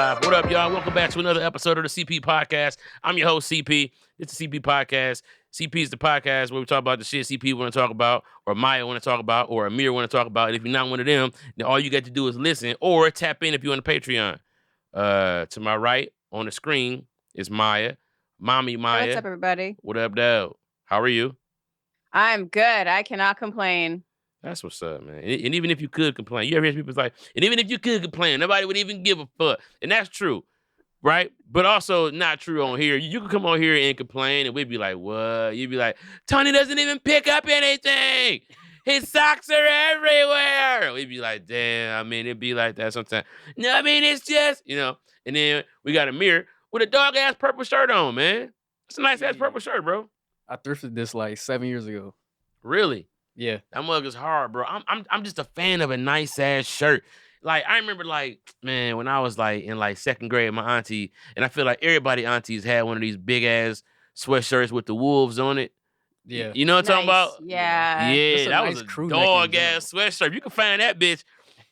live. What up, y'all? Welcome back to another episode of the CP Podcast. I'm your host, CP. It's the CP Podcast. CP is the podcast where we talk about the shit CP want to talk about, or Maya want to talk about, or Amir want to talk about. And if you're not one of them, then all you got to do is listen or tap in if you're on the Patreon. To my right on the screen is Maya. Mommy Maya. What's up, everybody? What up, dog? How are you? I'm good. I cannot complain. That's what's up, man. And even if you could complain, you ever hear people like, and even if you could complain, nobody would even give a fuck. And that's true, right? But also not true on here. You can come on here and complain, and we'd be like, what? You'd be like, Tony doesn't even pick up anything. His socks are everywhere. We'd be like, damn, I mean, it'd be like that sometimes. No, I mean, it's just, And then we got Amir with a dog-ass purple shirt on, man. It's a nice-ass purple shirt, bro. I thrifted this like 7 years ago. Really? Yeah. That mug is hard, bro. I'm just a fan of a nice ass shirt. Like, I remember, like, man, when I was like in like second grade, my auntie, and I feel like everybody aunties had one of these big ass sweatshirts with the wolves on it. Yeah. You know what I'm talking about? Yeah. Yeah, that nice was a crew neck in dog ass sweatshirt. If you can find that bitch,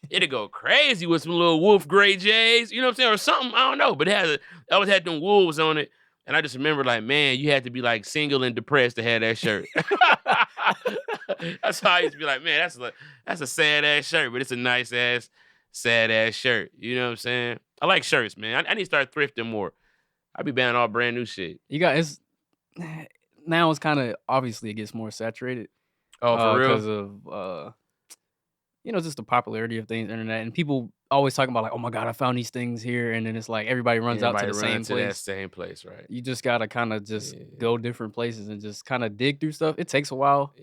it'd go crazy with some little wolf gray J's, you know what I'm saying? Or something, I don't know. But it always had them wolves on it. And I just remember, like, man, you had to be like single and depressed to have that shirt. That's how I used to be like, man, that's a sad ass shirt, but it's a nice ass, sad ass shirt. You know what I'm saying? I like shirts, man. I need to start thrifting more. I be buying all brand new shit. You guys, now it's kind of, obviously it gets more saturated. Oh, for real? Because of, just the popularity of things, internet, and people always talking about like, oh my God, I found these things here. And then it's like, everybody runs out to the same place. That same place, right? You just got to kind of just go different places and just kind of dig through stuff. It takes a while,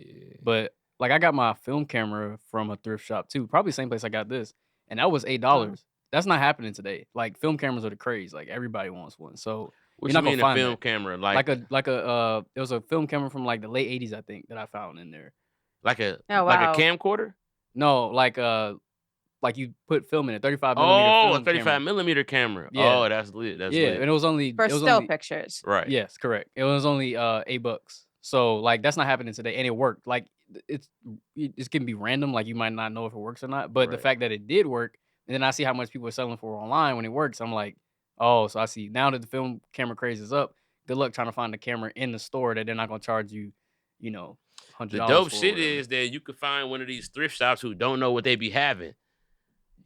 but like I got my film camera from a thrift shop too. Probably the same place I got this. And that was $8. That's not happening today. Like film cameras are the craze. Like everybody wants one. So what you're you not mean gonna find a film that. camera? It was a film camera from like the late 80s, I think, that I found in there. Like a camcorder? No, like you put film in a 35 millimeter film. film A 35 camera. millimeter camera. Yeah. Oh, that's lit. That's lit. And it was only for still pictures. Right. Yes, correct. It was only $8. So like that's not happening today, and it worked. Like it can be random. Like you might not know if it works or not, but the fact that it did work, and then I see how much people are selling for online when it works. I'm like, oh, so I see now that the film camera craze is up. Good luck trying to find the camera in the store that they're not gonna charge you, $100. The dope shit is that you could find one of these thrift shops who don't know what they be having.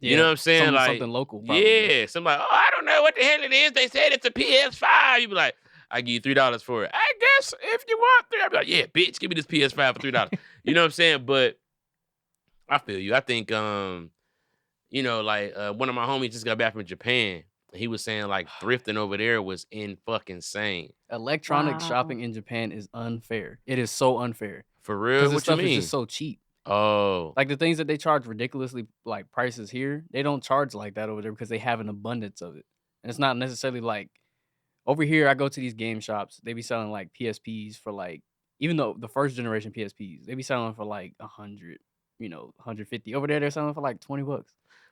Yeah, you know what I'm saying? Something local. Probably. Yeah, somebody. Oh, I don't know what the hell it is. They said it's a PS5. You be like, I give you $3 for it. I guess if you want $3, I'll be like, yeah, bitch, give me this PS5 for $3. You know what I'm saying? But I feel you. I think, one of my homies just got back from Japan. He was saying like thrifting over there was fucking insane. Electronic shopping in Japan is unfair. It is so unfair. For real? What you mean? Is just so cheap. Oh. Like the things that they charge ridiculously like prices here, they don't charge like that over there because they have an abundance of it. And it's not necessarily like over here I go to these game shops, they be selling like PSPs for like, even though the first generation PSPs, they be selling for like 100, 150. Over there they're selling for like $20.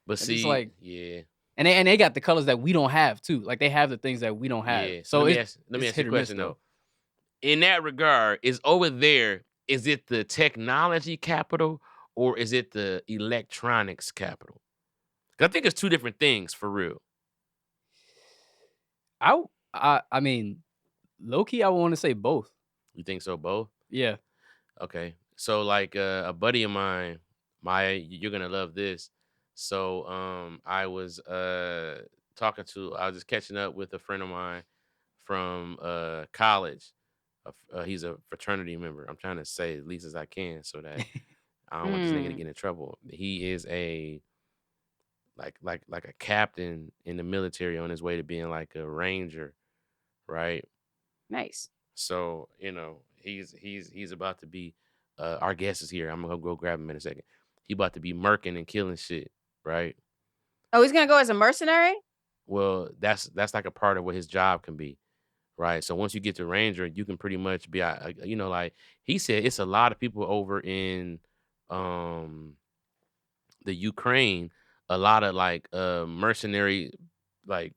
But and see, like, yeah. And they got the colors that we don't have too. Like they have the things that we don't have. Yeah. So let me ask you a question though. In that regard, is over there, is it the technology capital or is it the electronics capital? I think it's two different things for real. I mean, low key, I want to say both. You think so, both? Yeah. Okay. So like a buddy of mine, Maya, you're gonna love this. So I was I was just catching up with a friend of mine from college. He's a fraternity member. I'm trying to say as least as I can so that I don't want this nigga to get in trouble. He is a like a captain in the military on his way to being like a ranger, right? Nice. So he's about to be. Our guest is here. I'm gonna go grab him in a second. He about to be murking and killing shit, right? Oh, he's gonna go as a mercenary? Well, that's like a part of what his job can be. Right. So once you get to Ranger, you can pretty much be, like he said, it's a lot of people over in the Ukraine, a lot of like mercenary, like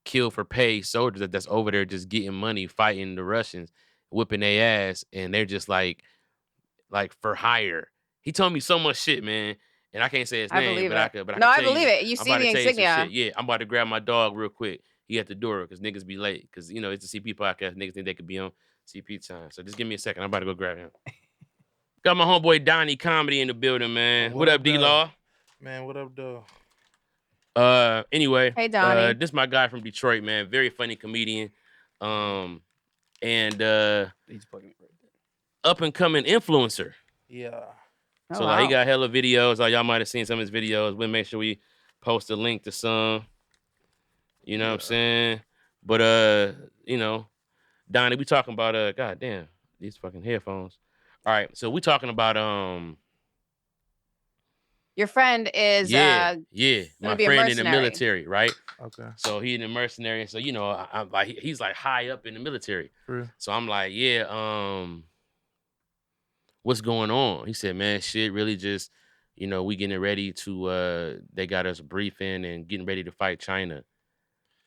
kill for pay soldiers that's over there just getting money, fighting the Russians, whipping their ass. And they're just like for hire. He told me so much shit, man. And I can't say his I name, believe but I it. could No, I tell believe you. it. You I'm see about to the tell you some shit. insignia. Yeah, I'm about to grab my dog real quick. He at the door because niggas be late. Because it's a CP podcast. Niggas think they could be on CP time. So just give me a second. I'm about to go grab him. Got my homeboy Donny Comedy in the building, man. What up, D though? Law? Man, what up, though? Anyway, Hey, Donny. this my guy from Detroit, man. Very funny comedian. And He's fucking right up and coming influencer. Yeah. Oh, So like he wow. got hella videos. Like y'all might have seen some of his videos. We'll make sure we post a link to some. You know what I'm saying? But Donnie, we talking about god damn, these fucking headphones. All right, so we talking about Your friend is my gonna be a friend in the mercenary. military, right? Okay. So he in the mercenary, so I'm like he's like high up in the military. True. So I'm like, what's going on? He said, man, shit, really just, we getting ready to they got us briefing and getting ready to fight China.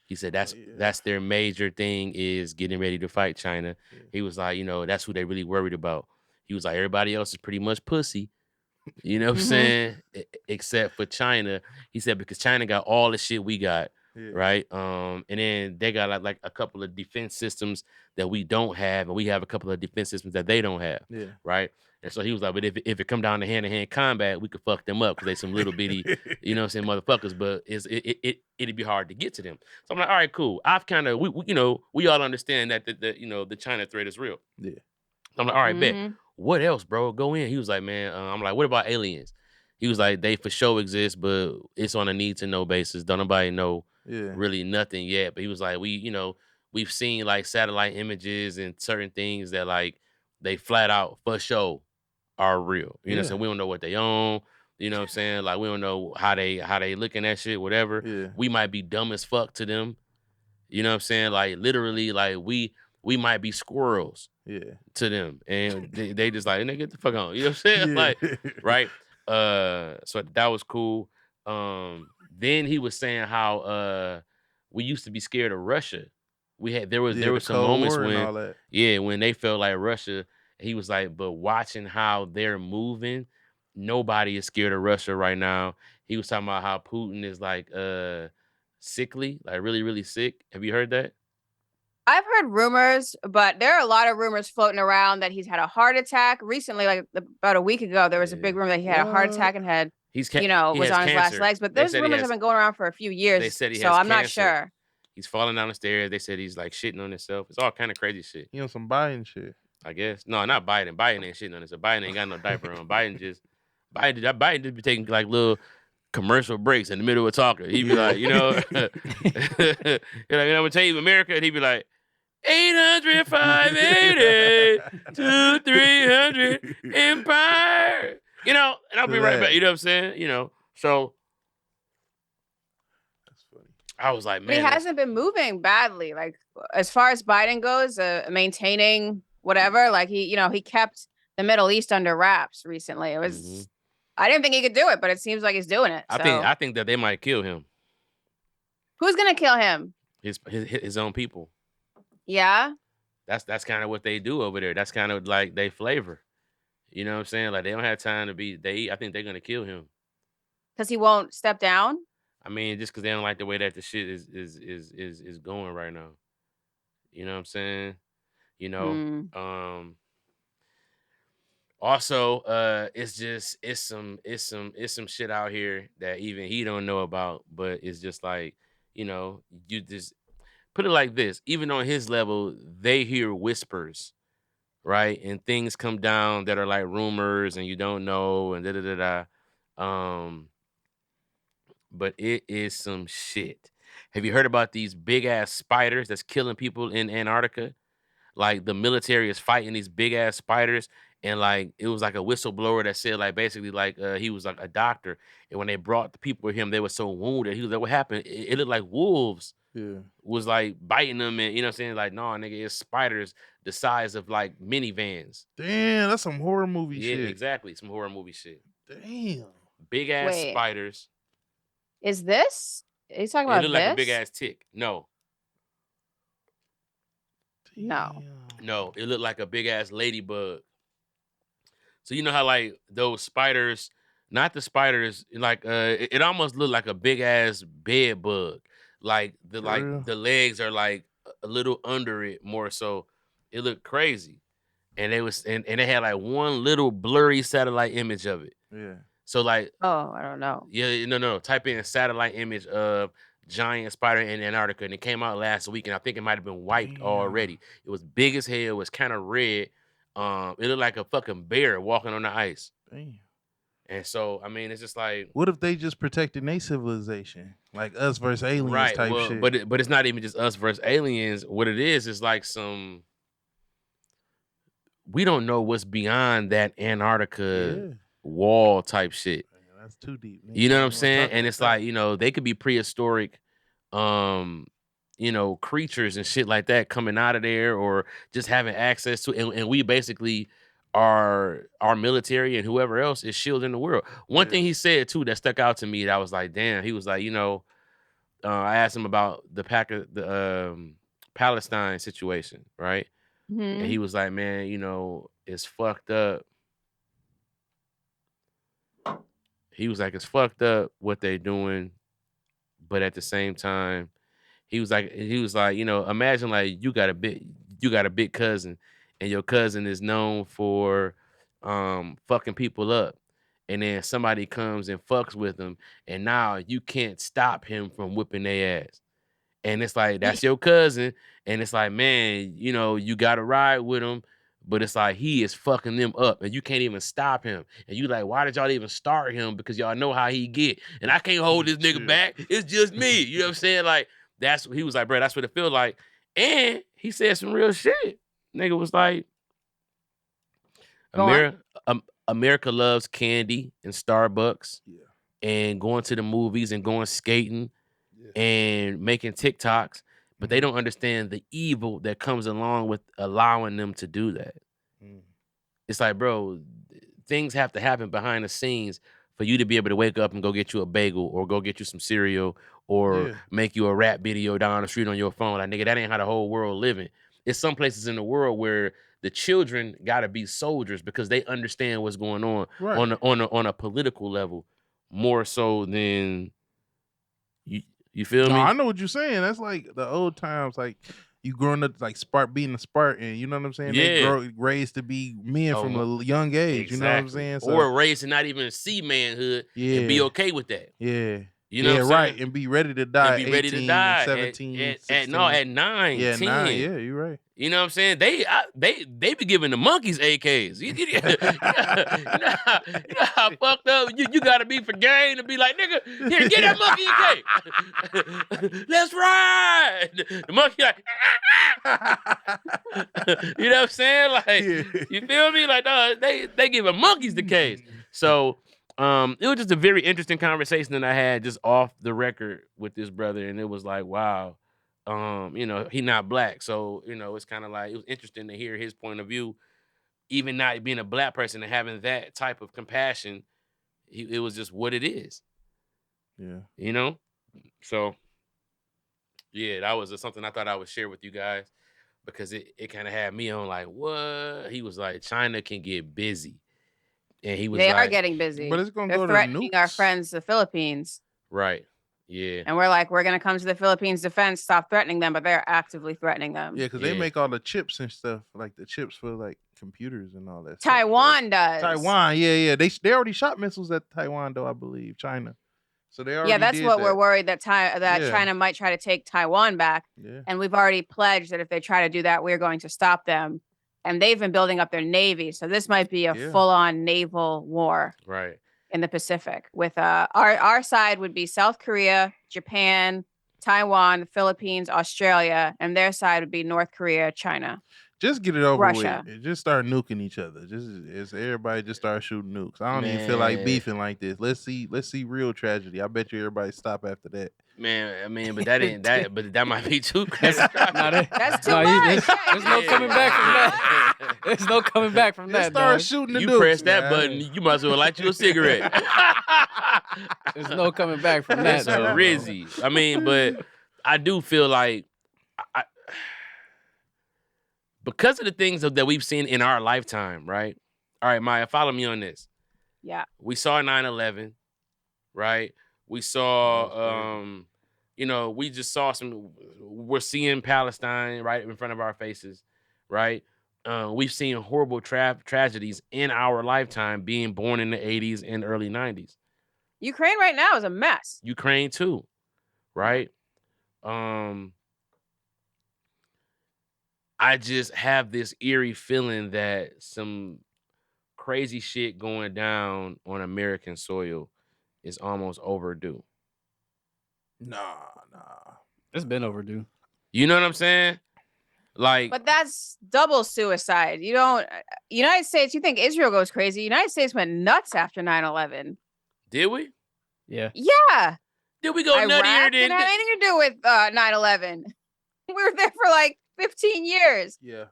He said that's their major thing is getting ready to fight China. Yeah. He was like, that's who they really worried about. He was like, everybody else is pretty much pussy. You know what I'm saying? Except for China. He said because China got all the shit we got, right? And then they got like a couple of defense systems that we don't have, and we have a couple of defense systems that they don't have, right? And so he was like, but if it come down to hand-to-hand combat, we could fuck them up because they some little bitty, motherfuckers. But it'd be hard to get to them. So I'm like, all right, cool. I've kind of we all understand that the China threat is real. Yeah. I'm like, all right, bet. What else, bro? Go in. He was like, man, I'm like, what about aliens? He was like, they for sure exist, but it's on a need to know basis. Don't nobody know really nothing yet. But he was like, we've seen like satellite images and certain things that like they flat out for sure are real. You know what I'm saying? We don't know what they own. You know what I'm saying? Like we don't know how they looking at shit, whatever. Yeah. We might be dumb as fuck to them. You know what I'm saying? Like literally, like we might be squirrels to them. And they just like, get the fuck on. You know what I'm saying? Like, right? So that was cool. Then he was saying how we used to be scared of Russia. There was some moments when they felt like Russia. He was like, but watching how they're moving, nobody is scared of Russia right now. He was talking about how Putin is like sickly, like really, really sick. Have you heard that? I've heard rumors, but there are a lot of rumors floating around that he's had a heart attack recently. Like about a week ago, there was a big rumor that he had a heart attack and had, he was has on his last cancer. legs. But those rumors have been going around for a few years. They said he so has I'm not cancer. sure. He's falling down the stairs. They said he's like shitting on himself. It's all kind of crazy shit. You know, some Biden shit. I guess. No, not Biden. Biden ain't shitting on himself. Biden ain't got no diaper on. Biden just be taking like little commercial breaks in the middle of talking. He'd be like, you're like, I'm gonna tell you America, and he'd be like, 800, 580, 2, 300, Empire. And I'll be right back. You know what I'm saying? So that's funny. I was like, man. But he hasn't been moving badly. Like as far as Biden goes, maintaining whatever, like he kept the Middle East under wraps recently. It was I didn't think he could do it, but it seems like he's doing it. I think that they might kill him. Who's gonna kill him? His own people. Yeah. That's kind of what they do over there. That's kind of like they flavor. You know what I'm saying? Like they don't have time to be. I think they're gonna kill him because he won't step down. I mean, just because they don't like the way that the shit is going right now. You know what I'm saying? Also, it's some shit out here that even he don't know about, but it's just like, you just put it like this. Even on his level, they hear whispers, right? And things come down that are like rumors and you don't know and da-da-da-da. But it is some shit. Have you heard about these big ass spiders that's killing people in Antarctica? Like the military is fighting these big ass spiders, and like it was like a whistleblower that said like basically like he was like a doctor, and when they brought the people with him, they were so wounded. He was like, "What happened?" It looked like wolves was like biting them, and you know what I'm saying? Like, no, nigga, it's spiders the size of like minivans. Damn, that's some horror movie shit. Yeah, exactly, some horror movie shit. Damn, big ass spiders. Is this? Are you talking about this? It looked like a big ass tick. No. No, it looked like a big ass ladybug. So you know how like those spiders, Not the spiders. Like it almost looked like a big ass bed bug. Like For real? the legs are like a little under it more so. It looked crazy. And and they had like one little blurry satellite image of it. Yeah. So like Oh, I don't know. yeah, no. Type in satellite image of giant spider in Antarctica, and it came out last week, and I think it might have been wiped Damn. already. It was big as hell. It was kind of red. It looked like a fucking bear walking on the ice. Damn. And so, I mean, it's just like What if they just protecting their civilization, like us versus aliens right. type Well, shit? but it's not even just us versus aliens. What it is like some we don't know what's beyond that Antarctica Yeah. wall type shit. Man, that's too deep. You know what I'm Niggas don't saying? wanna talk And about it's that. like, they could be prehistoric creatures and shit like that coming out of there or just having access to and we basically are our military and whoever else is shielding the world. One thing he said too that stuck out to me that I was like, damn, he was like, I asked him about the Palestine situation, right? And he was like, man, it's fucked up. He was like, it's fucked up what they're doing, but at the same time, he was like, imagine like you got a big cousin, and your cousin is known for fucking people up, and then somebody comes and fucks with him, and now you can't stop him from whipping their ass. And it's like, that's your cousin. And it's like, man, you got to ride with him. But it's like, he is fucking them up and you can't even stop him. And you like, why did y'all even start him? Because y'all know how he get. And I can't hold this nigga back. It's just me. You know what I'm saying? Like, he was like, bro, that's what it feels like. And he said some real shit. Nigga was like, Go on. America loves candy and Starbucks Yeah. and going to the movies and going skating and making TikToks, but they don't understand the evil that comes along with allowing them to do that. It's like, bro, things have to happen behind the scenes for you to be able to wake up and go get you a bagel or go get you some cereal or Yeah. make you a rap video down the street on your phone. Like, nigga, that ain't how the whole world living. It's some places in the world where the children gotta be soldiers because they understand what's going on Right. on a political level more so than you feel No, me? I know what you're saying. That's like the old times, like you growing up like being a Spartan. You know what I'm saying? They Yeah. raised to be men Oh, from a young age. You know what I'm exactly. saying? Or raised to not even see manhood and be Yeah. okay with that. Yeah. You know what I'm right. saying? And be ready to die And at be ready to 18 die and 17, at 16. 9, Yeah, 10. 9. Yeah, you're right. You know what I'm saying? They be giving the monkeys AKs. You know how fucked up you gotta be for game to be like, nigga, here, get that monkey AK. Let's ride. The monkey like, you know what I'm saying? Like, you feel me? Like, they giving monkeys the case. So it was just a very interesting conversation that I had just off the record with this brother, and it was like, wow. He not black, so it's kind of like it was interesting to hear his point of view, even not being a black person and having that type of compassion. It was just what it is. Yeah. So yeah, that was something I thought I would share with you guys because it kind of had me on like, what? He was like, China can get busy, and he was They are like, getting busy. But it's gonna They're go to threatening our nukes. friends, the Philippines. right, yeah, And we're like, we're going to come to the Philippines defense, stop threatening them, but they're actively threatening them. Yeah, because they make all the chips and stuff, like the chips for like computers and all that. Taiwan does. Taiwan, yeah. They already shot missiles at Taiwan, though, I believe. China. So they already Yeah, that's did what that. we're worried that Yeah. China might try to take Taiwan back. Yeah. And we've already pledged that if they try to do that, we're going to stop them. And they've been building up their navy, so this might be a full-on naval war. right. In the Pacific with our side would be South Korea, Japan, Taiwan, Philippines, Australia, and their side would be North Korea, China. Just get it over Russia. with. Just start nuking each other. Just everybody just start shooting nukes. I don't even feel like beefing like this. Let's see real tragedy. I bet you everybody stop after that. Man, I mean, but that ain't that. But that might be too crazy. That's too much. There's no coming back from that. There's no coming back from Just that. start Dog. shooting the You nukes, press that man. button, you might as well light you a cigarette. There's no coming back from that. That's a dog. Rizzy. I mean, but I do feel like because of the things that we've seen in our lifetime, right? All right, Maya, follow me on this. Yeah. We saw 9/11, right? We saw, we just saw we're seeing Palestine right in front of our faces, right? We've seen horrible tragedies in our lifetime being born in the 80s and early 90s. Ukraine right now is a mess. Ukraine too, right? I just have this eerie feeling that some crazy shit going down on American soil is almost overdue. Nah. It's been overdue. You know what I'm saying? Like, but that's double suicide. You don't. United States. You think Israel goes crazy? United States went nuts after 9/11. did we? Yeah. Yeah. Did we go Iraq nuttier didn't than? have anything to do with 9/11. We were there for like 15 years. Yeah.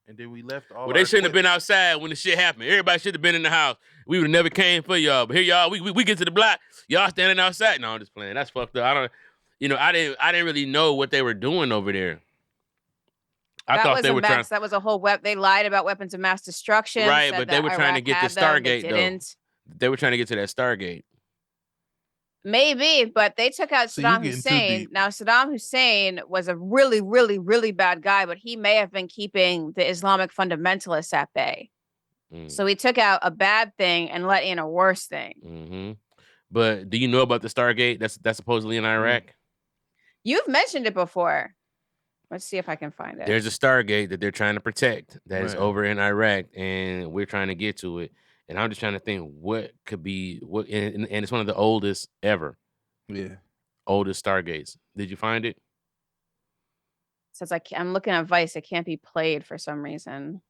And then we left all. Well, they shouldn't have been outside when the shit happened. Everybody should have been in the house. We would have never came for y'all. But here y'all, we get to the block. Y'all standing outside. No, I'm just playing. That's fucked up. I didn't really know what they were doing over there. I thought they were trying. That was a whole They lied about weapons of mass destruction. Right, but they were trying to get to Stargate though. They were trying to get to that Stargate. Maybe, but they took out Saddam Hussein. Now, Saddam Hussein was a really, really, really bad guy, but he may have been keeping the Islamic fundamentalists at bay. So he took out a bad thing and let in a worse thing. Mm-hmm. But do you know about the Stargate that's supposedly in Iraq? You've mentioned it before. Let's see if I can find it. There's a Stargate that they're trying to protect that is over in Iraq, and we're trying to get to it. And I'm just trying to think what could be and it's one of the oldest ever. Yeah. Oldest Stargates. Did you find it? Says I'm looking at Vice. It can't be played for some reason.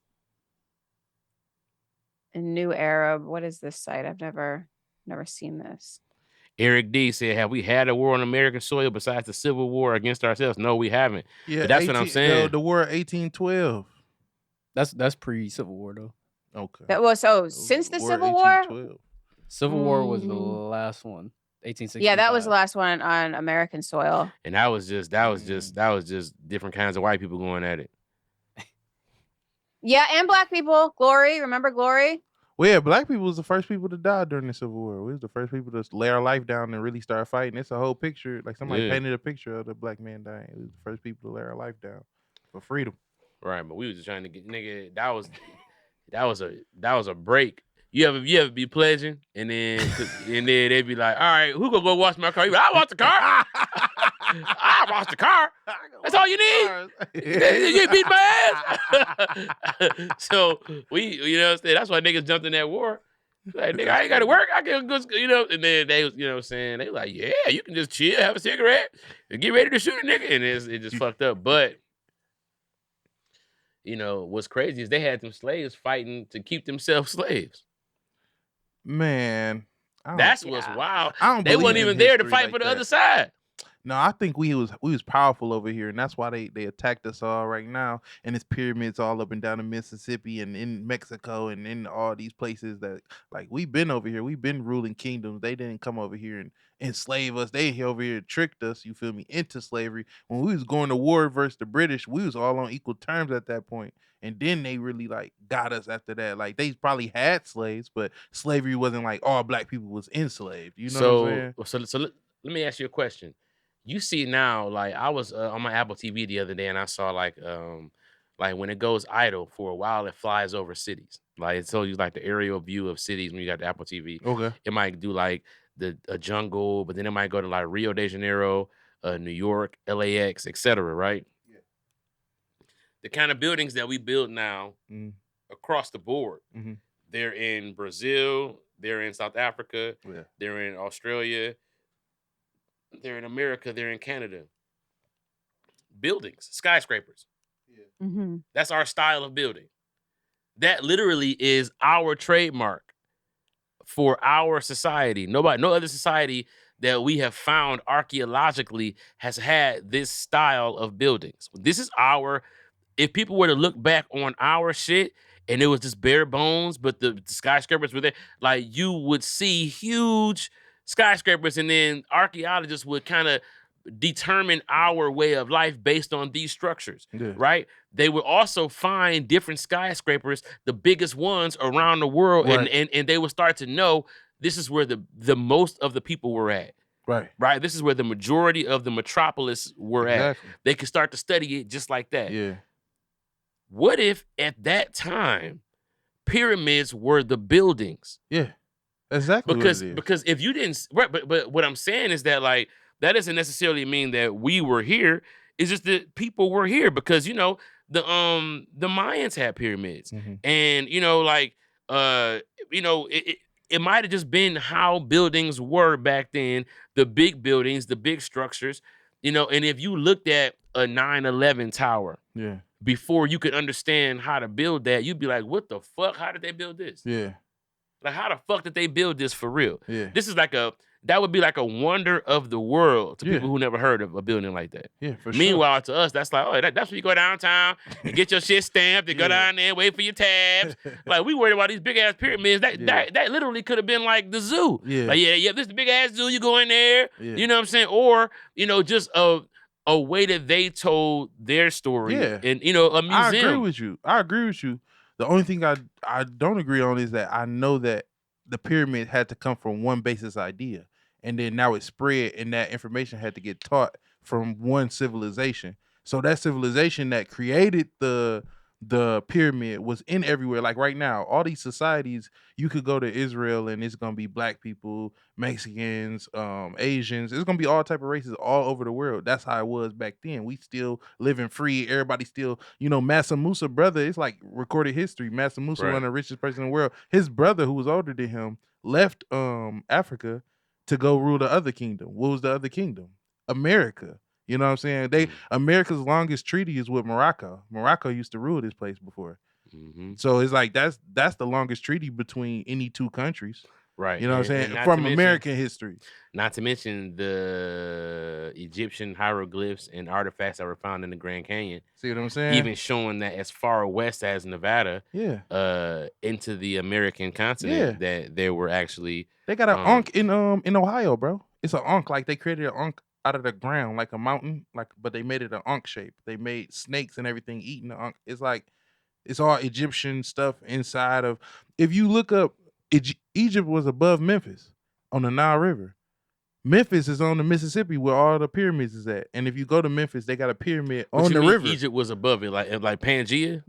A New Arab. What is this site? I've never seen this. Eric D said, "Have we had a war on American soil besides the Civil War against ourselves?" No, we haven't. Yeah, but that's what I'm saying. The war of 1812. That's pre-Civil War though. Okay. That was since the Civil War. Civil War was the last one. 1865. Yeah, that was the last one on American soil. And that was just different kinds of white people going at it. Yeah, and black people. Glory, remember Glory? Well, yeah, black people was the first people to die during the Civil War. We was the first people to lay our life down and really start fighting. It's a whole picture. Like somebody painted a picture of the black man dying. We was the first people to lay our life down for freedom. Right, but we was just trying to get nigga. That was a break. You ever be pledging and then they'd be like, all right, who gonna go wash my car? You like, I wash the car. I wash the car. That's all you need. You beat my ass. So we, that's why niggas jumped in that war. Like, nigga, I ain't gotta work. I can go, and then they was, what I'm saying, they like, yeah, you can just chill, have a cigarette, and get ready to shoot a nigga. And it just fucked up. But what's crazy is they had them slaves fighting to keep themselves slaves. Man, that's what's wild. They weren't even there to fight for the other side. No, I think we was powerful over here, and that's why they attacked us all right now. And it's pyramids all up and down the Mississippi and in Mexico and in all these places that like we've been over here. We've been ruling kingdoms. They didn't come over here and enslave us. They over here tricked us, you feel me, into slavery. When we was going to war versus the British, we was all on equal terms at that point. And then they really like got us after that. Like they probably had slaves, but slavery wasn't like all black people was enslaved. You know what I'm saying? So let me ask you a question. You see now, like I was on my Apple TV the other day, and I saw like when it goes idle for a while, it flies over cities. Like it tells you like the aerial view of cities when you got the Apple TV. Okay. It might do like a jungle, but then it might go to like Rio de Janeiro, New York, LAX, etc. Right? Yeah. The kind of buildings that we build now across the board. Mm-hmm. They're in Brazil. They're in South Africa. Yeah. They're in Australia. They're in America. They're in Canada. Buildings, skyscrapers. Yeah. Mm-hmm. That's our style of building. That literally is our trademark for our society. No other society that we have found archaeologically has had this style of buildings. This is if people were to look back on our shit and it was just bare bones, but the skyscrapers were there, like you would see huge skyscrapers, and then archaeologists would kind of determine our way of life based on these structures, right? they would also find different skyscrapers, the biggest ones around the world, Right. and they would start to know this is where the most of the people were at. Right. This is where the majority of the metropolis were Exactly. at. They could start to study it just like that. Yeah. What if at that time pyramids were the buildings? Yeah. Exactly. Because if you didn't, right, but what I'm saying is that like that doesn't necessarily mean that we were here. It's just that people were here because the Mayans had pyramids, and it might have just been how buildings were back then, the big buildings, the big structures, and if you looked at a 9/11 tower, before you could understand how to build that, you'd be like, what the fuck? How did they build this? Yeah. Like, how the fuck did they build this for real? Yeah. This is that would be like a wonder of the world to people who never heard of a building like that. Yeah, for sure. Meanwhile, to us, that's like, oh, that's when you go downtown and get your shit stamped and go down there and wait for your tabs. Like, we worried about these big ass pyramids. That literally could have been like the zoo. Yeah. Like, this is the big ass zoo. You go in there. Yeah. You know what I'm saying? Or, just a way that they told their story. Yeah. And, a museum. I agree with you. The only thing I don't agree on is that I know that the pyramid had to come from one basis idea, and then now it spread, and that information had to get taught from one civilization. So that civilization that created the pyramid was in everywhere. Like right now, all these societies, you could go to Israel and it's gonna be black people, Mexicans, Asians. It's gonna be all type of races all over the world. That's how it was back then. We still living free. Everybody still, Mansa Musa brother. It's like recorded history. Mansa Musa, one of the richest person in the world. His brother, who was older than him, left Africa to go rule the other kingdom. What was the other kingdom? America. You know what I'm saying? America's longest treaty is with Morocco. Morocco used to rule this place before. So it's like that's the longest treaty between any two countries. Right. You know what I'm saying? From American history. Not to mention the Egyptian hieroglyphs and artifacts that were found in the Grand Canyon. See what I'm saying? Even showing that as far west as Nevada, into the American continent, that there were actually they got an Ankh in Ohio, bro. It's an Ankh, like they created an Ankh out of the ground, like a mountain, but they made it an Ankh shape. They made snakes and everything eating the Ankh. It's like it's all Egyptian stuff inside of. If you look up, Egypt was above Memphis on the Nile River. Memphis is on the Mississippi where all the pyramids is at. And if you go to Memphis, they got a pyramid on the river. Egypt was above it, like Pangaea?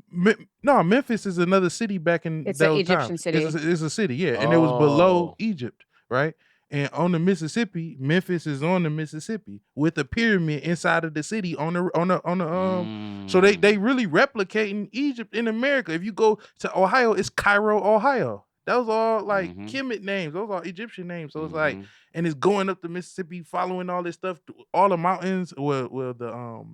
No, Memphis is another city back in it's an Egyptian city. It's a city, yeah. And it was below Egypt, right? And on the Mississippi, Memphis is on the Mississippi with a pyramid inside of the city on the So they really replicating Egypt in America. If you go to Ohio, it's Cairo, Ohio. Those are like Kemet names. Those are Egyptian names. So it's like, and it's going up the Mississippi, following all this stuff, all the mountains, well the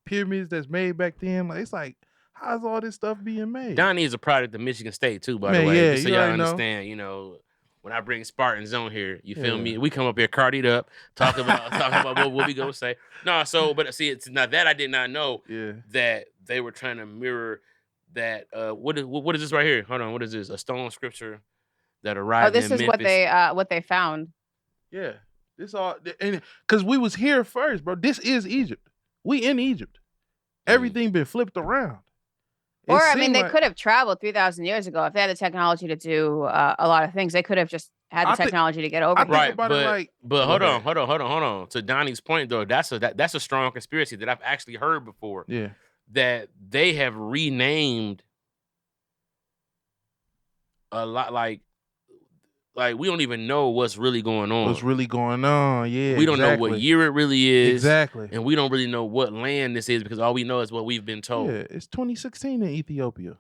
pyramids that's made back then. Like it's like, how's all this stuff being made? Donny is a product of Michigan State too, by the way. Yeah, so y'all understand, when I bring Spartans on here, you feel me? We come up here cardied up, talking about what we gonna say. No, but see, it's not that I did not know that they were trying to mirror that. What is this right here? Hold on, what is this? A stone scripture that arrived. Oh, this is Memphis. what they found. Yeah, this all, and because we was here first, bro. This is Egypt. We in Egypt. Everything been flipped around. Or, I mean, they could have traveled 3,000 years ago. If they had the technology to do a lot of things, they could have just had the technology to get over here. Right, but hold on. To Donnie's point, though, that's a strong conspiracy that I've actually heard before. Yeah. That they have renamed a lot, like we don't even know what's really going on. Yeah. We don't know what year it really is. Exactly. And we don't really know what land this is because all we know is what we've been told. Yeah, it's 2016 in Ethiopia.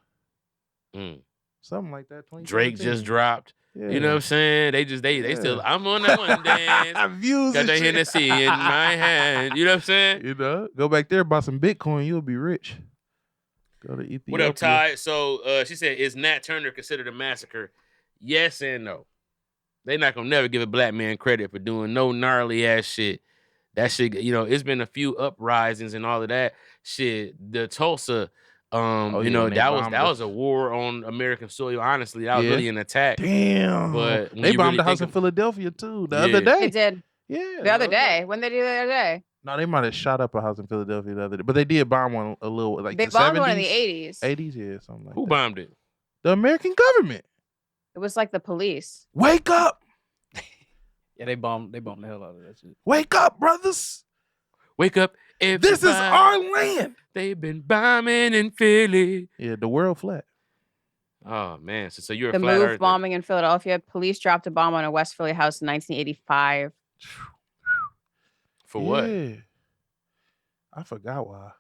Something like that. Drake just dropped. Yeah. You know what I'm saying? They still, I'm on that one dance. Views. Got that Hennessy in my hand. You know what I'm saying? Go back there, buy some Bitcoin, you'll be rich. Go to Ethiopia. What up, Ty? So she said, is Nat Turner considered a massacre? Yes and no. They not gonna never give a black man credit for doing no gnarly ass shit. That shit, it's been a few uprisings and all of that shit. The Tulsa, that was a war on American soil. Honestly, that was really an attack. Damn. But they bombed the house in Philadelphia too the other day. They did. Yeah. The other day. When they do the other day? No, they might have shot up a house in Philadelphia the other day, but they did bomb one a little, like They the bombed one in the 70s, 80s. 80s, yeah, something like Who that. bombed it? The American government. It was like the police. Wake up! Yeah, they bombed the hell out of that shit. Wake up, brothers! Wake up! This is our land. They've been bombing in Philly. Yeah, the world flat. Oh man, so you're The a flat move earther. bombing in Philadelphia. Police dropped a bomb on a West Philly house in 1985. For what? Yeah. I forgot why.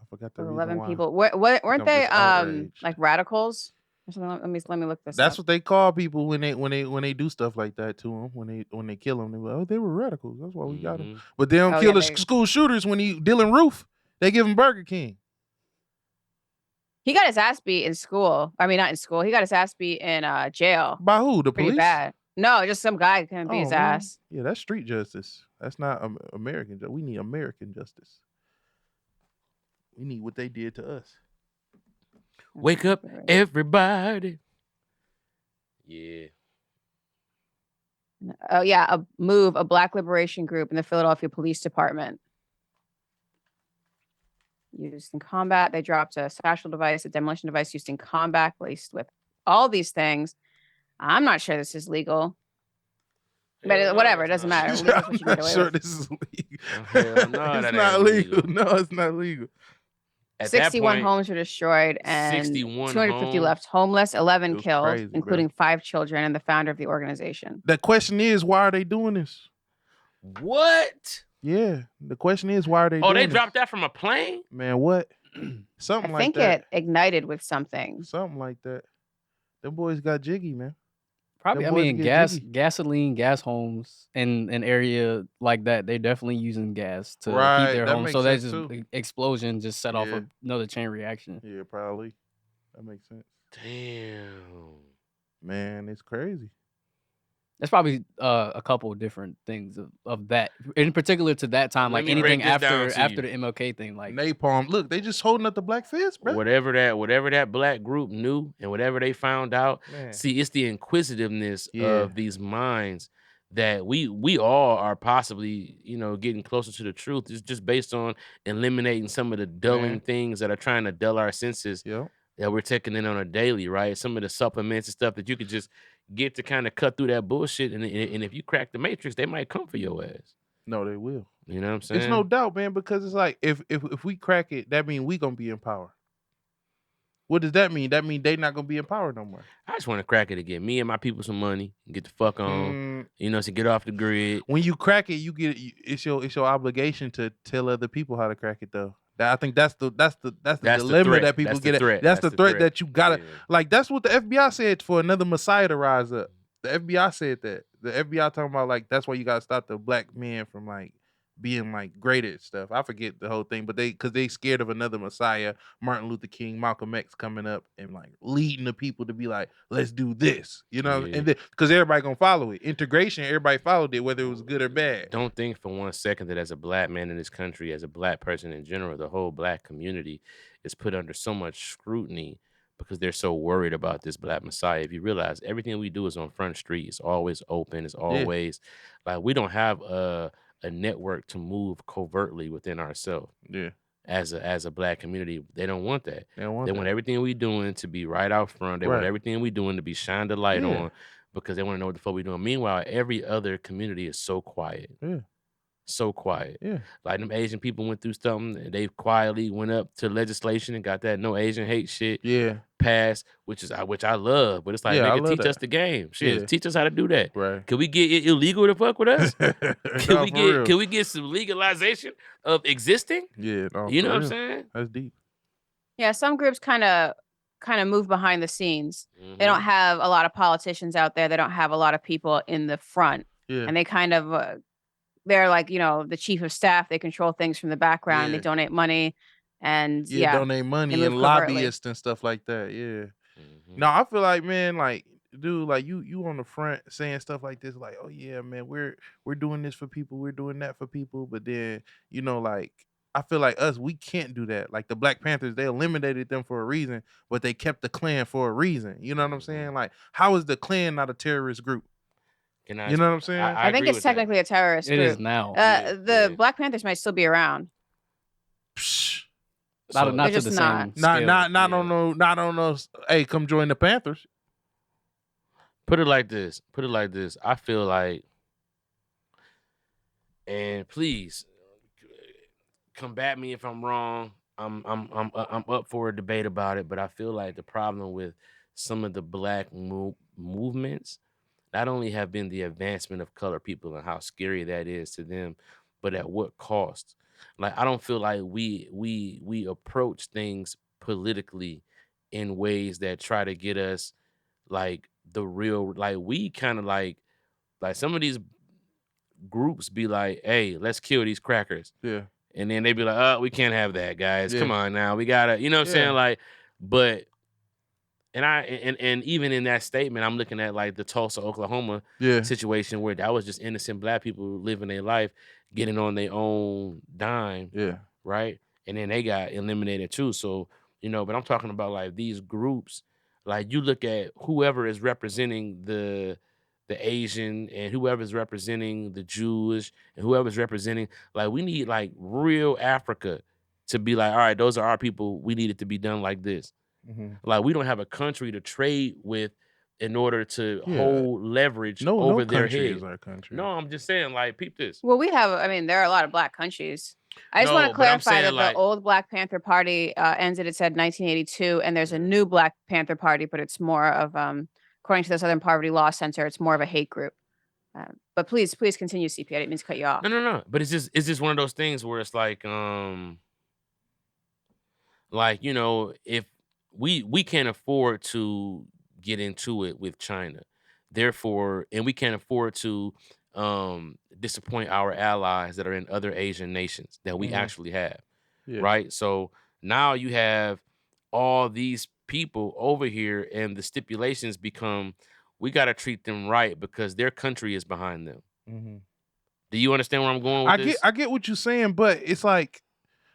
I forgot the For reason 11 why. people. Weren't I'm they just outraged. like radicals or something? Let me look this That's up. what they call people when they do stuff like that to them. When they kill them, they like, oh, they were radicals. That's why we got them. But they don't Oh, kill yeah, the school shooters when Dylan Roof. They give him Burger King. He got his ass beat in school. I mean, not in school. He got his ass beat in jail. By who? The Pretty police? bad. No, just some guy couldn't beat his man. ass. Yeah, that's street justice. That's not American. We need American justice. We need what they did to us. Wake up, everybody. Yeah. Oh yeah, a Black liberation group in the Philadelphia Police Department. Used in combat. They dropped a satchel device, a demolition device used in combat, laced with all these things. I'm not sure this is legal. But whatever, it doesn't matter. I'm not sure this is legal. Hell no, it's that not ain't legal. legal. No, it's not legal. At 61 that point, homes were destroyed and 61 250 homes? left homeless, 11 It was killed, crazy, bro. including 5 children and the founder of the organization. The question is, why are they doing this? what? Yeah, the question is, why are they? Oh, doing they this? dropped that from a plane? Man, what? I Something like think that. it ignited with something. Something like that. Them boys got jiggy, man. Probably, Them I boys mean, get jiggy. gasoline, gas homes in an area like that, they're definitely using gas to Right, heat their that homes. makes So that's sense, just too. explosion just set off Yeah. another chain reaction. Yeah, probably. That makes sense. Damn. Man, it's crazy. There's probably a couple of different things of that, in particular to that time, Let like me anything break this down to after you. the MLK thing, like Napalm. Look, they just holding up the black fist, bro. Whatever that black group knew and whatever they found out. Man. See, it's the inquisitiveness Yeah. of these minds that we all are possibly, getting closer to the truth. It's just based on eliminating some of the dulling Man. things that are trying to dull our senses Yep. that we're taking in on a daily, right? Some of the supplements and stuff that you could just get to kind of cut through that bullshit. And if you crack the matrix, they might come for your ass. No, they will. You know what I'm saying? It's no doubt, man, because it's like if we crack it, that means we gonna be in power. What does that mean? That means they not gonna be in power no more. I just want to crack it again. Me and my people some money and get the fuck on. Mm, To get off the grid. when you crack it, you get it's your obligation to tell other people how to crack it though. I think that's the dilemma threat. that people That's the get threat. at. That's the threat threat. that you gotta Yeah. like. That's what the FBI said for another Messiah to rise up. The FBI said that. The FBI talking about like that's why you gotta stop the black men from like being like great at stuff. I forget the whole thing, but because they scared of another Messiah, Martin Luther King, Malcolm X coming up and like leading the people to be like, let's do this, Yeah. and because everybody gonna follow it. Integration, everybody followed it, whether it was good or bad. Don't think for 1 second that as a black man in this country, as a black person in general, the whole black community is put under so much scrutiny because they're so worried about this black messiah. If you realize everything we do is on Front Street, it's always open, it's always like we don't have a network to move covertly within ourselves. Yeah, As a black community, they don't want that. they don't want They that. want everything we doing to be right out front. They want Right. everything we doing to be shined a light Yeah. on because they want to know what the fuck we doing. Meanwhile, every other community is so quiet. Yeah. So quiet. Yeah. Like them Asian people went through something, and they quietly went up to legislation and got that no Asian hate shit Yeah. passed, which I love. But it's like, Yeah, I nigga, love teach that. us the game. Shit, Yeah. teach us how to do that. Right. Can we get it illegal to fuck with us? No, for real. Can we get some legalization of existing? Yeah, no, You know for what I'm real. saying? That's deep. Yeah, some groups kind of move behind the scenes. They don't have a lot of politicians out there. They don't have a lot of people in the front. Yeah. And they kind of they're like, the chief of staff. They control things from the background. Yeah. They donate money and Donate money they and move covertly. lobbyists and stuff like that. Yeah. No, I feel like, man, like, dude, like you on the front saying stuff like this, like, oh yeah, man, we're doing this for people, we're doing that for people, but then, like, I feel like we can't do that. Like the Black Panthers, they eliminated them for a reason, but they kept the Klan for a reason. You know what I'm saying? Like, how is the Klan not a terrorist group? Can I? You know what I'm saying? I I think agree it's with that. technically a terrorist It group. is now. The Black Panthers might still be around. Psh, So, Not to just the not. same scale. not on those. Hey, come join the Panthers. put it like this. Put it like this. I feel like, and please combat me if I'm wrong. I'm up for a debate about it, but I feel like the problem with some of the black movements not only have been the advancement of color people and how scary that is to them, but at what cost? Like I don't feel like we approach things politically in ways that try to get us like the real like we kind of like some of these groups be like, hey, let's kill these crackers. Yeah. And then they be like, oh, we can't have that, guys. Come on now. We gotta, you know what I'm saying? Yeah. Like, but and even in that statement, I'm looking at like the Tulsa, Oklahoma Yeah. situation where that was just innocent black people living their life, getting on their own dime, Yeah. right? And then they got eliminated too. So, but I'm talking about like these groups, like you look at whoever is representing the Asian and whoever is representing the Jewish and whoever's representing, like we need like real Africa to be like, all right, those are our people. We need it to be done like this. Mm-hmm. Like we don't have a country to trade with in order to Yeah. hold leverage No over their country head. is our country. No, I'm just saying, like, peep this. Well, there are a lot of black countries. I just want No, to but I'm clarify saying, that like, the old Black Panther Party ended, it said 1982, and there's a new Black Panther Party, but it's more of, according to the Southern Poverty Law Center, it's more of a hate group. But please continue, CP. I didn't mean to cut you off. no. But it's just one of those things where it's like if we can't afford to get into it with China, therefore, and we can't afford to disappoint our allies that are in other Asian nations that we actually have, right? So now you have all these people over here, and the stipulations become we got to treat them right because their country is behind them. Mm-hmm. Do you understand where I'm going with this? I get what you're saying, but it's like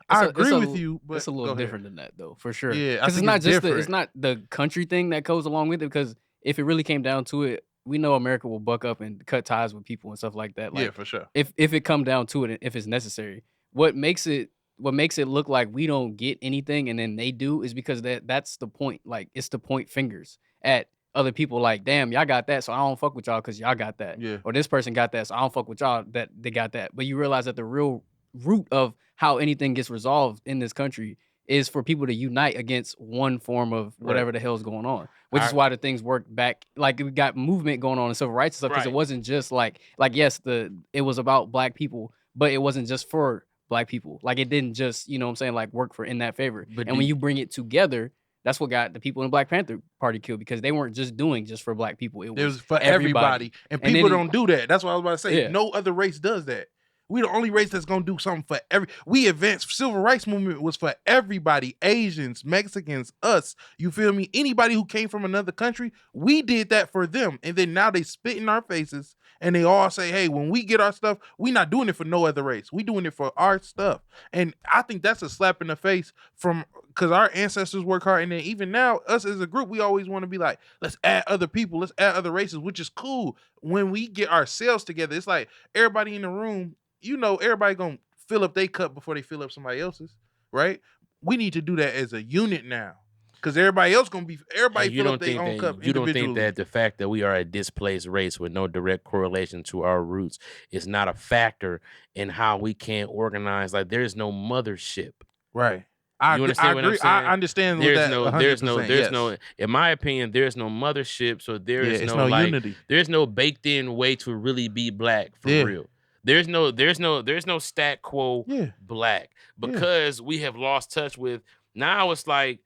I agree with you, but it's a little different than that though, for sure. Yeah, because it's not the country thing that goes along with it. Because if it really came down to it, we know America will buck up and cut ties with people and stuff like that. Like, yeah, for sure. If it come down to it, if it's necessary, what makes it look like we don't get anything and then they do is because that's the point. Like it's to point fingers at other people. Like, damn, y'all got that, so I don't fuck with y'all because y'all got that. Yeah. Or this person got that, so I don't fuck with y'all that they got that. But you realize that the real root of how anything gets resolved in this country is for people to unite against one form of whatever the hell's going on, which is why the things work back. Like we got movement going on in civil rights and stuff because it wasn't just like yes, it was about black people, but it wasn't just for black people. Like it didn't just, you know what I'm saying, like work for in that favor. But when you bring it together, that's what got the people in the Black Panther Party killed because they weren't just doing just for black people. It was for everybody. And people don't do that. That's what I was about to say. Yeah. No other race does that. We the only race that's gonna do something for we advanced civil rights movement was for everybody. Asians, Mexicans, us. You feel me? Anybody who came from another country, we did that for them. And then now they spit in our faces and they all say, hey, when we get our stuff, we not doing it for no other race. We doing it for our stuff. And I think that's a slap in the face because our ancestors work hard. And then even now, us as a group, we always want to be like, let's add other people, let's add other races, which is cool. When we get ourselves together, it's like everybody in the room, everybody gonna fill up their cup before they fill up somebody else's, right? We need to do that as a unit now, because everybody else gonna be fill up their own cup. You don't think that the fact that we are a displaced race with no direct correlation to our roots is not a factor in how we can organize? Like there's no mothership, right? I agree. I understand. There's no. In my opinion, there's no mothership, so there is no unity. There's no baked in way to really be black for real. There's no stat quo black because we have lost touch with. Now it's like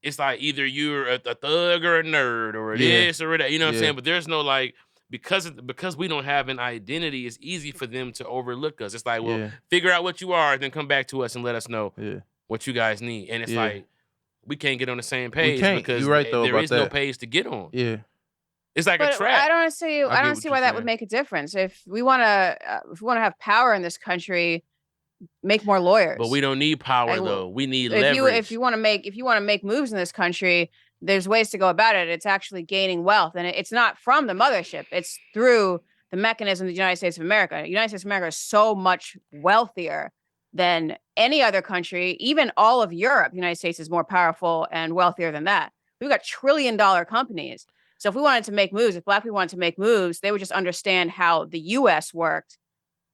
either you're a thug or a nerd or this or that. You know what I'm saying? But there's no like because we don't have an identity. It's easy for them to overlook us. It's like, well, figure out what you are, then come back to us and let us know what you guys need. And it's like we can't get on the same page because there is no page to get on. Yeah. It's like a trap. I don't see why that would make a difference. If we want to have power in this country, make more lawyers. But we don't need power though. We need leverage. If you want to make moves in this country, there's ways to go about it. It's actually gaining wealth, and it's not from the mothership. It's through the mechanism of the United States of America. The United States of America is so much wealthier than any other country, even all of Europe. The United States is more powerful and wealthier than that. We've got trillion-dollar companies. So if we wanted to make moves, if Black people wanted to make moves, they would just understand how the U.S. worked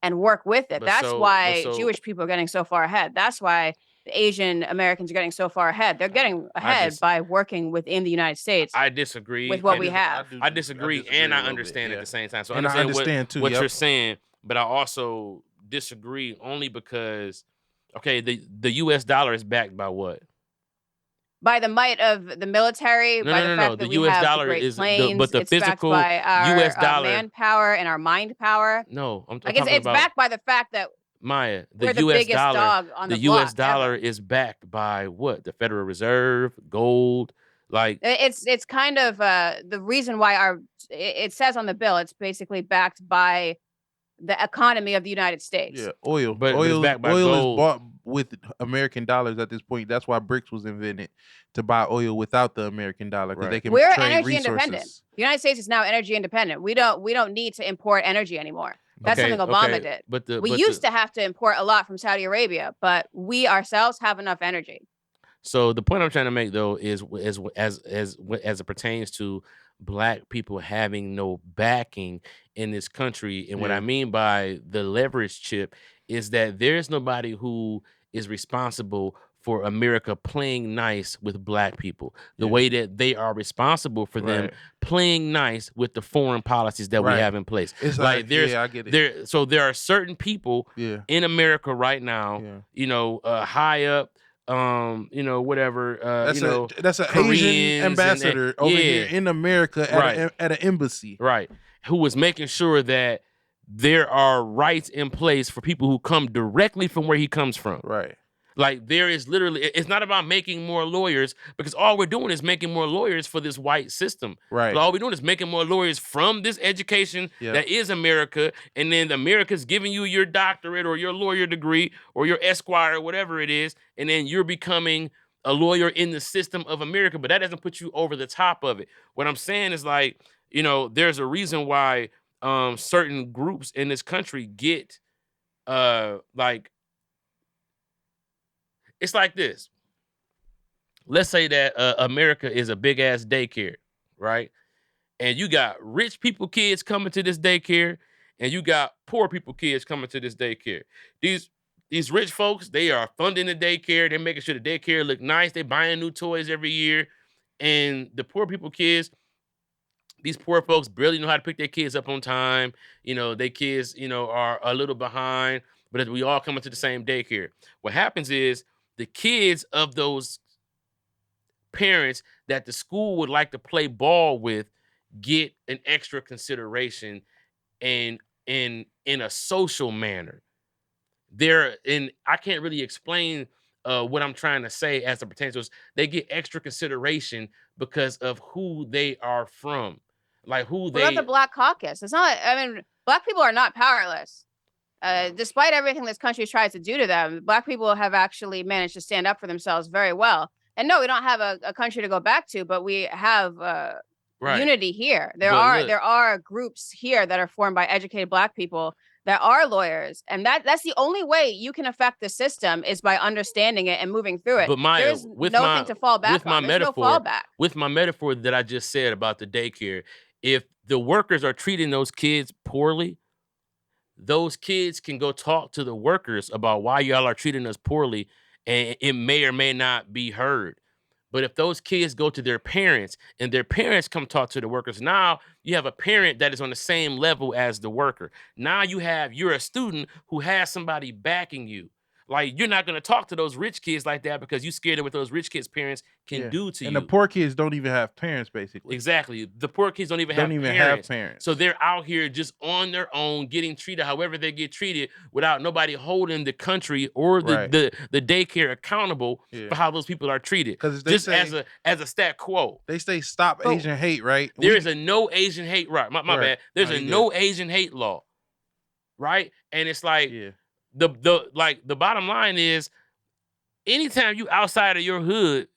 and work with it. That's why Jewish people are getting so far ahead. That's why the Asian Americans are getting so far ahead. They're getting ahead by working within the United States. I disagree with what we have. I disagree and I understand at the same time. So And I understand too, what you're saying, but I also disagree only because, okay, the U.S. dollar is backed by what? By the might of the military, by the fact that we US have dollar the Great is Plains. but the it's physical backed by our US dollar manpower and our mind power. No, I'm like talking it's about backed by the fact that Maya, we're the US biggest dollar, dog on the US block dollar ever. is backed by what? The Federal Reserve, gold, like it's kind of the reason why it says on the bill it's basically backed by the economy of the United States. Yeah, oil. But it's backed by oil gold. is bought with American dollars at this point. That's why BRICS was invented, to buy oil without the American dollar, because they can We're trade energy resources. independent. The United States is now energy independent. We don't need to import energy anymore. That's something Obama did. But we used to have to import a lot from Saudi Arabia, but we ourselves have enough energy. So the point I'm trying to make though is as it pertains to Black people having no backing in this country, and what I mean by the leverage chip is that there's nobody who is responsible for America playing nice with Black people the way that they are responsible for them playing nice with the foreign policies that we have in place. It's like there's I get it. so there are certain people in America right now, high up, whatever, that's an Asian ambassador over here in America at an embassy, who was making sure that there are rights in place for people who come directly from where he comes from. Like there is literally, it's not about making more lawyers, because all we're doing is making more lawyers for this white system. But all we're doing is making more lawyers from this education that is America, and then America's giving you your doctorate or your lawyer degree or your Esquire, whatever it is, and then you're becoming a lawyer in the system of America. But that doesn't put you over the top of it. What I'm saying is like, there's a reason why certain groups in this country get it's like this. Let's say that America is a big ass daycare, right? And you got rich people kids coming to this daycare, and you got poor people kids coming to this daycare. These rich folks, they are funding the daycare. They're making sure the daycare look nice. They're buying new toys every year. And the poor people kids, these poor folks barely know how to pick their kids up on time. Their kids, are a little behind, but we all come into the same daycare. What happens is the kids of those parents that the school would like to play ball with get an extra consideration and in a social manner. I can't really explain what I'm trying to say as it pertains to us. They get extra consideration because of who they are from. Like what about the Black Caucus? It's not, Black people are not powerless. Despite everything this country tries to do to them, Black people have actually managed to stand up for themselves very well. And no, we don't have a country to go back to, but we have unity here. There are groups here that are formed by educated Black people that are lawyers, and that's the only way you can affect the system is by understanding it and moving through it. But Maya, there's nothing to fall back on. There's no fallback. With my metaphor that I just said about the daycare, if the workers are treating those kids poorly, those kids can go talk to the workers about why y'all are treating us poorly, and it may or may not be heard. But if those kids go to their parents and their parents come talk to the workers, now you have a parent that is on the same level as the worker. Now you're a student who has somebody backing you. Like, you're not going to talk to those rich kids like that because you're scared of what those rich kids' parents can do to you. And the poor kids don't even have parents, basically. Exactly. The poor kids don't even have parents. So they're out here just on their own, getting treated however they get treated without nobody holding the country or the daycare accountable for how those people are treated. Just as a stat quo. They say stop Asian hate, right? There is a no Asian hate, right? My bad. There's a no Asian hate law, right? And it's like... The bottom line is, anytime you outside of your hood,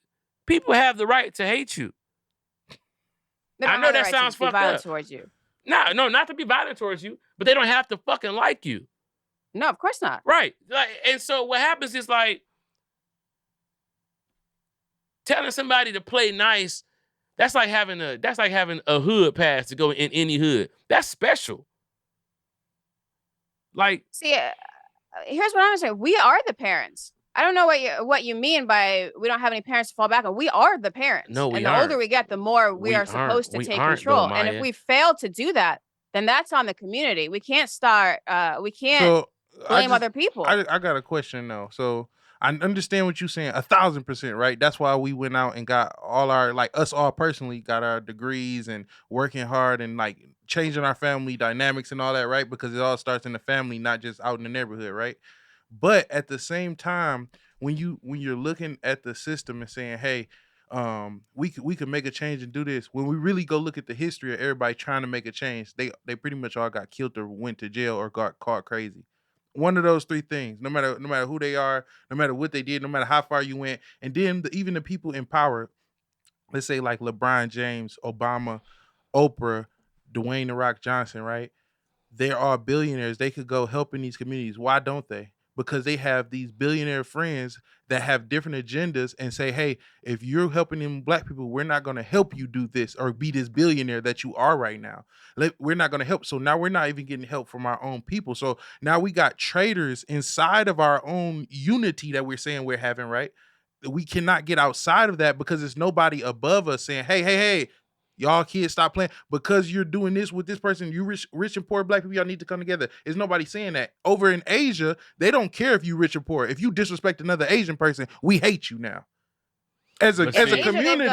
people have the right to hate you. I know that sounds fucked up towards you. No, not to be violent towards you, but they don't have to fucking like you. No, of course not. Right. Like, and so what happens is like telling somebody to play nice. That's like having a hood pass to go in any hood. That's special. Like, see, here's what I'm saying. We are the parents. I don't know what you mean by we don't have any parents to fall back on. We are the parents. No, we and the aren't. older we get, the more we are supposed to take control. And if we fail to do that, then that's on the community. We can't blame other people. I got a question though. So I understand what you're saying 1,000%, right? That's why we went out and got all our, like us all personally, got our degrees and working hard and like changing our family dynamics and all that, right? Because it all starts in the family, not just out in the neighborhood, right? But at the same time, when you're looking at the system and saying, hey, we could make a change and do this. When we really go look at the history of everybody trying to make a change, they pretty much all got killed or went to jail or got caught crazy. One of those three things, no matter who they are, no matter what they did, no matter how far you went, and then even the people in power, let's say like LeBron James, Obama, Oprah, Dwayne the Rock Johnson, right? They're all billionaires. They could go help in these communities. Why don't they? Because they have these billionaire friends that have different agendas and say, hey, if you're helping them black people, we're not going to help you do this or be this billionaire that you are right now. We're not going to help. So now we're not even getting help from our own people. So now we got traitors inside of our own unity that we're saying we're having, right? We cannot get outside of that because there's nobody above us saying, hey, y'all kids stop playing because you're doing this with this person. You rich and poor black people, y'all need to come together. There's nobody saying that. Over in Asia, they don't care if you rich or poor. If you disrespect another Asian person, we hate you now. As a community,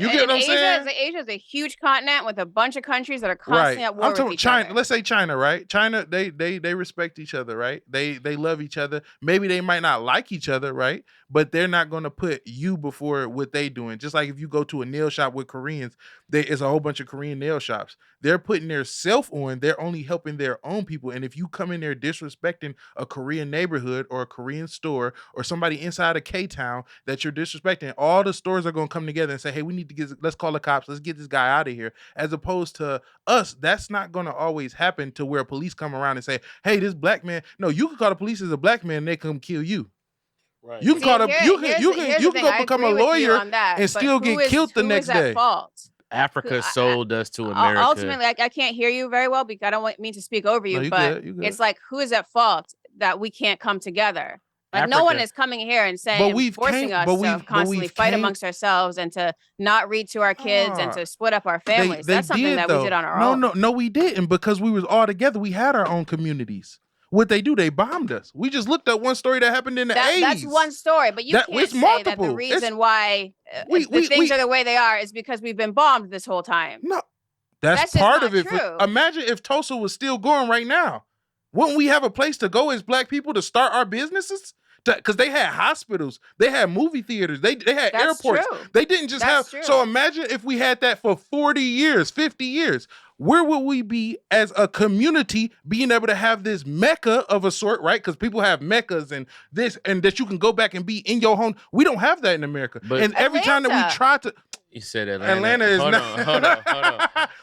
you get what I'm saying? Asia is a huge continent with a bunch of countries that are constantly at war with each other. Let's say China, right? China, they respect each other, right? They love each other. Maybe they might not like each other, right? But they're not going to put you before what they doing. Just like if you go to a nail shop with Koreans, there's a whole bunch of Korean nail shops. They're putting their self on. They're only helping their own people. And if you come in there disrespecting a Korean neighborhood or a Korean store or somebody inside of K-Town that you're disrespecting, all the stores are going to come together and say, hey, we need to let's call the cops. Let's get this guy out of here. As opposed to us, that's not going to always happen to where police come around and say, hey, this black man. No, you can call the police as a black man and they come kill you. Right. You can go become a lawyer and still get killed the next day. Africa sold us to America. Ultimately, I can't hear you very well because I don't mean to speak over you, but it's like, who is at fault that we can't come together? Like no one is coming here and saying, forcing us to constantly fight amongst ourselves and to not read to our kids and to split up our families. That's something that we did on our own. No, we didn't, because we was all together. We had our own communities. What they do, they bombed us. We just looked at one story that happened in the 80s. That's one story, but you can't say that the reason why things are the way they are is because we've been bombed this whole time. No, that's part of it. Imagine if Tulsa was still going right now. Wouldn't we have a place to go as black people to start our businesses? Because they had hospitals, they had movie theaters, they had airports. True. They didn't just have. True. So imagine if we had that for 40 years, 50 years. Where would we be as a community being able to have this mecca of a sort, right? Because people have meccas and this, and that you can go back and be in your home. We don't have that in America. But and every time that we try to. You said Atlanta. Atlanta is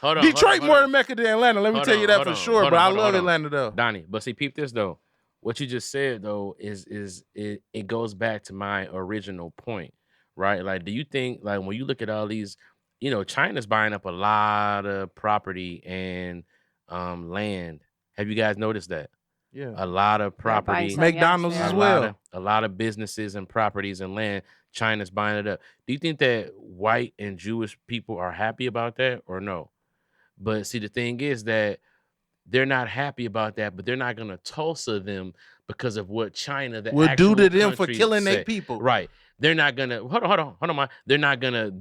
hold on. Detroit more than Mecca than Atlanta. Let me tell you that for sure. But I love Atlanta though. Donnie, but see, peep this though. What you just said though is it goes back to my original point, right? Like, do you think, like, when you look at all these, you know, China's buying up a lot of property and land. Have you guys noticed that? Yeah, a lot of property, McDonald's as well. A lot of businesses and properties and land. China's buying it up. Do you think that white and Jewish people are happy about that or no? But see, the thing is that they're not happy about that, but they're not going to Tulsa them because of what China will do to them for killing their people. Right. They're not going to hold on, man. They're not going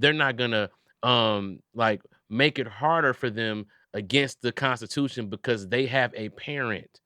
to like make it harder for them against the Constitution because they have a parent.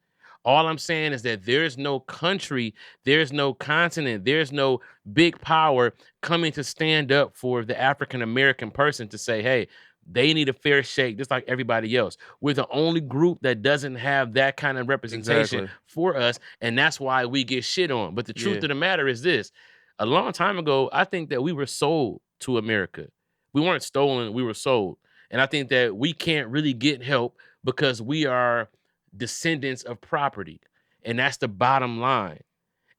All I'm saying is that there's no country, there's no continent, there's no big power coming to stand up for the African American person to say, hey, they need a fair shake, just like everybody else. We're the only group that doesn't have that kind of representation for us, and that's why we get shit on. But the truth of the matter is this. A long time ago, I think that we were sold to America. We weren't stolen, we were sold. And I think that we can't really get help because we are descendants of property, and that's the bottom line.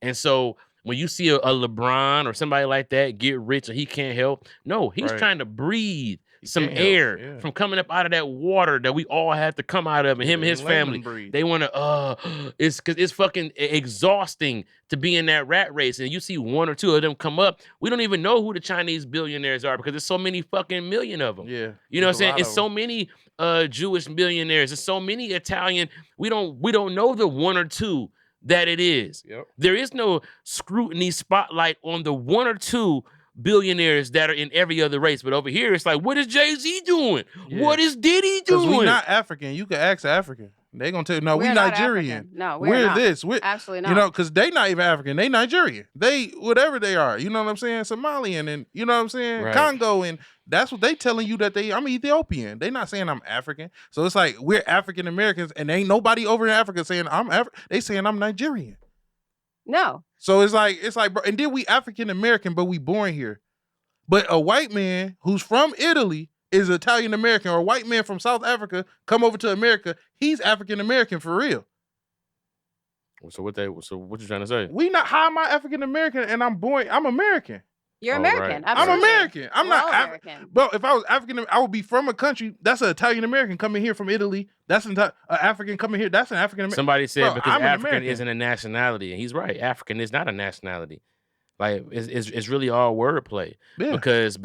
And so when you see a LeBron or somebody like that get rich and he can't help, no, he's Right. trying to breathe He some can't help, air yeah. from coming up out of that water that we all have to come out of, and Yeah, him and his letting them family, breathe. they want to, it's because it's fucking exhausting to be in that rat race. And you see one or two of them come up. We don't even know who the Chinese billionaires are because there's so many fucking million of them. Yeah. You know what I'm there's a saying? lot It's of so 'em. many Jewish billionaires. There's so many Italian. We don't know the one or two that it is. Yep. There is no scrutiny spotlight on the one or two billionaires that are in every other race. But over here, it's like, what is Jay-Z doing? Yeah. What is Diddy Because we doing? not African. You can ask African. They gonna tell you, no, we We're not Nigerian. African. No, we're not. this. We're Absolutely You not. know, because they not even African. They Nigerian. They whatever they are. You know what I'm saying? Somalian and you know what I'm saying? Right. Congo, and that's what they telling you that I'm Ethiopian. They not saying I'm African. So it's like we're African Americans, and ain't nobody over in Africa saying I'm They saying I'm Nigerian. No. So it's like, bro, and then we African American, but we born here. But a white man who's from Italy is Italian American, or a white man from South Africa come over to America, he's African American for real. So what you trying to say? We not, how am I African American and I'm American? You're Oh, American. right. I'm Absolutely. American. I'm We're not all African. Bro, if I was African, I would be from a country that's an Italian American coming here from Italy. That's an African coming here. That's an African American. Somebody said Bro, because I'm an African American. isn't a nationality, and he's right. African is not a nationality. Like it's really all wordplay. Yeah. Because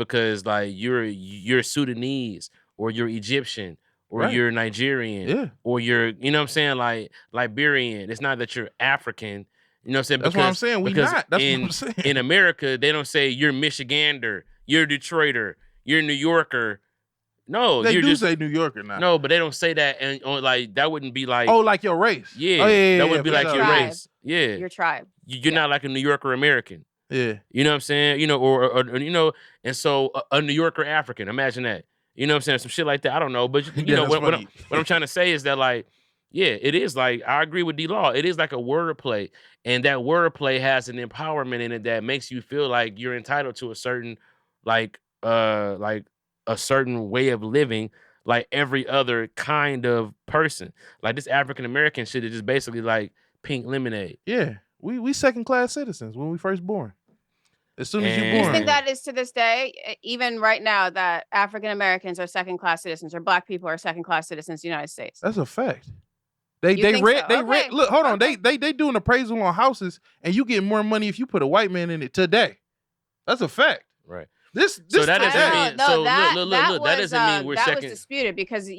like you're Sudanese or you're Egyptian or Right. you're Nigerian Yeah. or you're, you know what I'm saying, like Liberian. It's not that you're African. You know what I'm saying? That's what I'm saying. We because not. That's in, what I'm saying. in America, they don't say you're Michigander, you're Detroiter, you're New Yorker. No, They you're do just, say New Yorker now. no, but they don't say that, and like that wouldn't be like, Oh, like your race. yeah, Oh, yeah, that would be for like sure. your Tribe. race. Yeah, Your tribe. you're not like a New Yorker American. Yeah. You know what I'm saying? You know, or you know, and so a New Yorker African. Imagine that. You know what I'm saying? Some shit like that. I don't know, but you Yeah, know that's what funny. I'm trying to say is that, like, yeah, it is like, I agree with D-Law. It is like a wordplay, and that wordplay has an empowerment in it that makes you feel like you're entitled to a certain like a certain way of living, like every other kind of person. Like this African American shit is just basically like pink lemonade. Yeah. We second class citizens when we first born. As soon as you And- Do you born. think that is to this day, even right now, that African Americans are second class citizens or Black people are second class citizens of the United States? That's a fact. They You think read so? they Okay. read look, hold on. Okay. They do an appraisal on houses and you get more money if you put a white man in it today. That's a fact. Right. This So that I doesn't don't mean- know. so No, that, look, that that was, doesn't mean we're that second. was disputed because this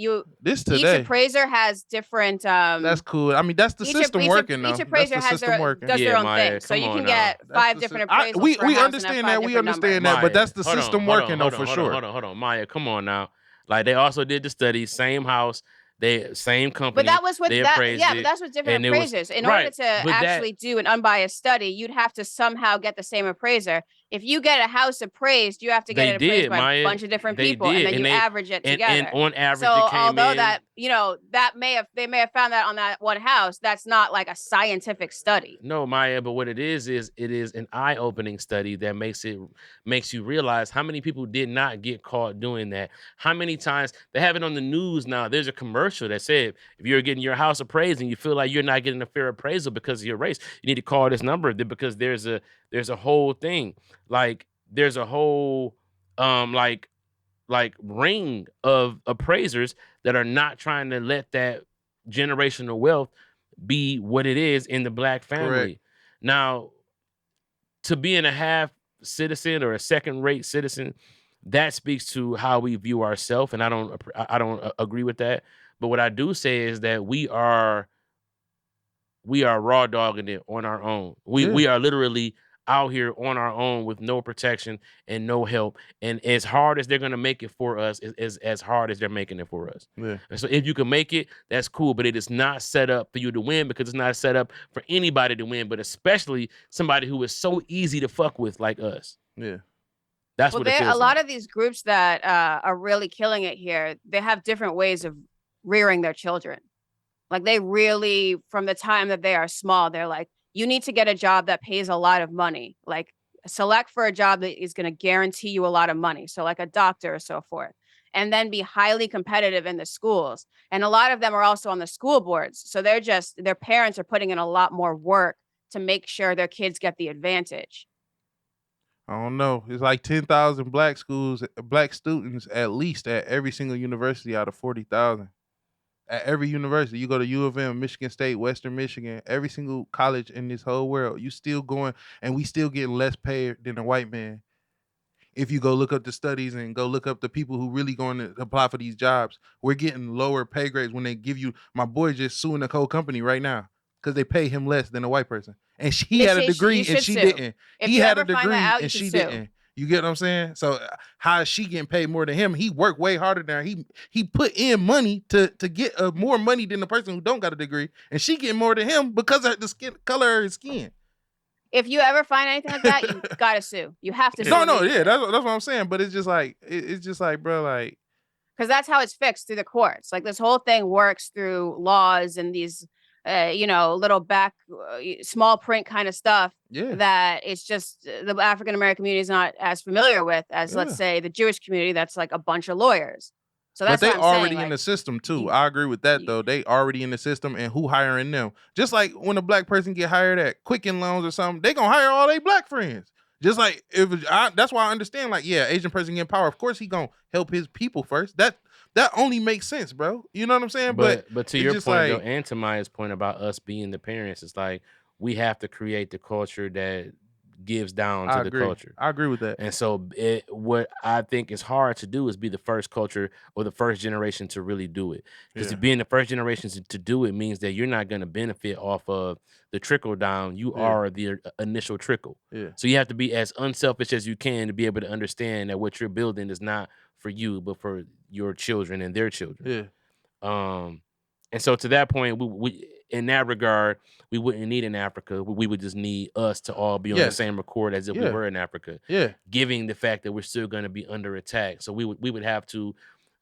each today. appraiser has different That's cool. I mean, that's the system working though. Each That's appraiser the has system working. does Yeah, their own Maya, thing. So come you on can now. get That's 5 the different system. appraisals We for a house and understand have that. 5 We different understand numbers. that, but that's the Hold on, system hold on, working hold though on, for hold sure. on, hold on, Maya, come on now. Like they also did the study, same house, they same company. But that was with they that, appraised yeah. it, But that's with different and it was- appraisers. In right, order to but that- actually do an unbiased study, you'd have to somehow get the same appraiser. If you get a house appraised, you have to get They it appraised did, by Maya. a bunch of different They people, did, and then and you they- average it together. and on average, So it came although in. that they may have found that on that one house, that's not like a scientific study. No, Maya, but what it is it is an eye-opening study that makes you realize how many people did not get caught doing that. How many times they have it on the news now. There's a commercial that said if you're getting your house appraised and you feel like you're not getting a fair appraisal because of your race, you need to call this number because there's a whole thing. Like there's a whole like ring of appraisers that are not trying to let that generational wealth be what it is in the Black family. Correct. Now, to being a half citizen or a second-rate citizen, that speaks to how we view ourselves, and I don't agree with that. But what I do say is that we are raw dogging it on our own. We are literally out here on our own with no protection and no help. And as hard as they're gonna make it for us, is as hard as they're making it for us. Yeah. And so if you can make it, that's cool. But it is not set up for you to win because it's not set up for anybody to win, but especially somebody who is so easy to fuck with like us. Yeah. That's Well, what it feels a lot like. of these groups that are really killing it here, they have different ways of rearing their children. Like they really, from the time that they are small, they're like, you need to get a job that pays a lot of money. Like select for a job that is going to guarantee you a lot of money. So like a doctor or so forth. and then be highly competitive in the schools. And a lot of them are also on the school boards. So their parents are putting in a lot more work to make sure their kids get the advantage. I don't know. It's like 10,000 black students at least at every single university out of 40,000. At every university, you go to U of M, Michigan State, Western Michigan, every single college in this whole world, you still going, and we still getting less paid than a white man. If you go look up the studies and go look up the people who really going to apply for these jobs, we're getting lower pay grades when they give you. My boy just suing the whole company right now because they pay him less than a white person, and he had a degree and she didn't. If He you had a ever find that degree out, you and should she sue. didn't. You get what I'm saying? So how is she getting paid more than him? He worked way harder than her. He put in money to get more money than the person who don't got a degree, and she getting more than him because of the color of his skin. If you ever find anything like that, you gotta sue. You have to sue. No, yeah, that's what I'm saying. But it's just like bro, like, because that's how it's fixed through the courts. Like this whole thing works through laws and these, little small print kind of stuff. Yeah. That it's just the African American community is not as familiar with as, let's say, the Jewish community. That's like a bunch of lawyers. So that's but they what I'm already saying. in the system too. I agree with that though. They already in the system, and who hiring them? Just like when a black person get hired at Quicken Loans or something, they gonna hire all their black friends. Just like that's why I understand. Like, yeah, Asian person getting power. Of course, he gonna help his people first. That only makes sense, bro. You know what I'm saying? But to your point though, and to Maya's point about us being the parents, it's like we have to create the culture that gives down to the culture. I agree with that. And so what I think is hard to do is be the first culture or the first generation to really do it. Because being the first generation to do it means that you're not going to benefit off of the trickle down. You are the initial trickle. Yeah. So you have to be as unselfish as you can to be able to understand that what you're building is not for you, but for your children and their children. Yeah. And so to that point, we in that regard, we wouldn't need in Africa. We would just need us to all be on the same accord as if we were in Africa. Yeah. Giving the fact that we're still going to be under attack. So we would have to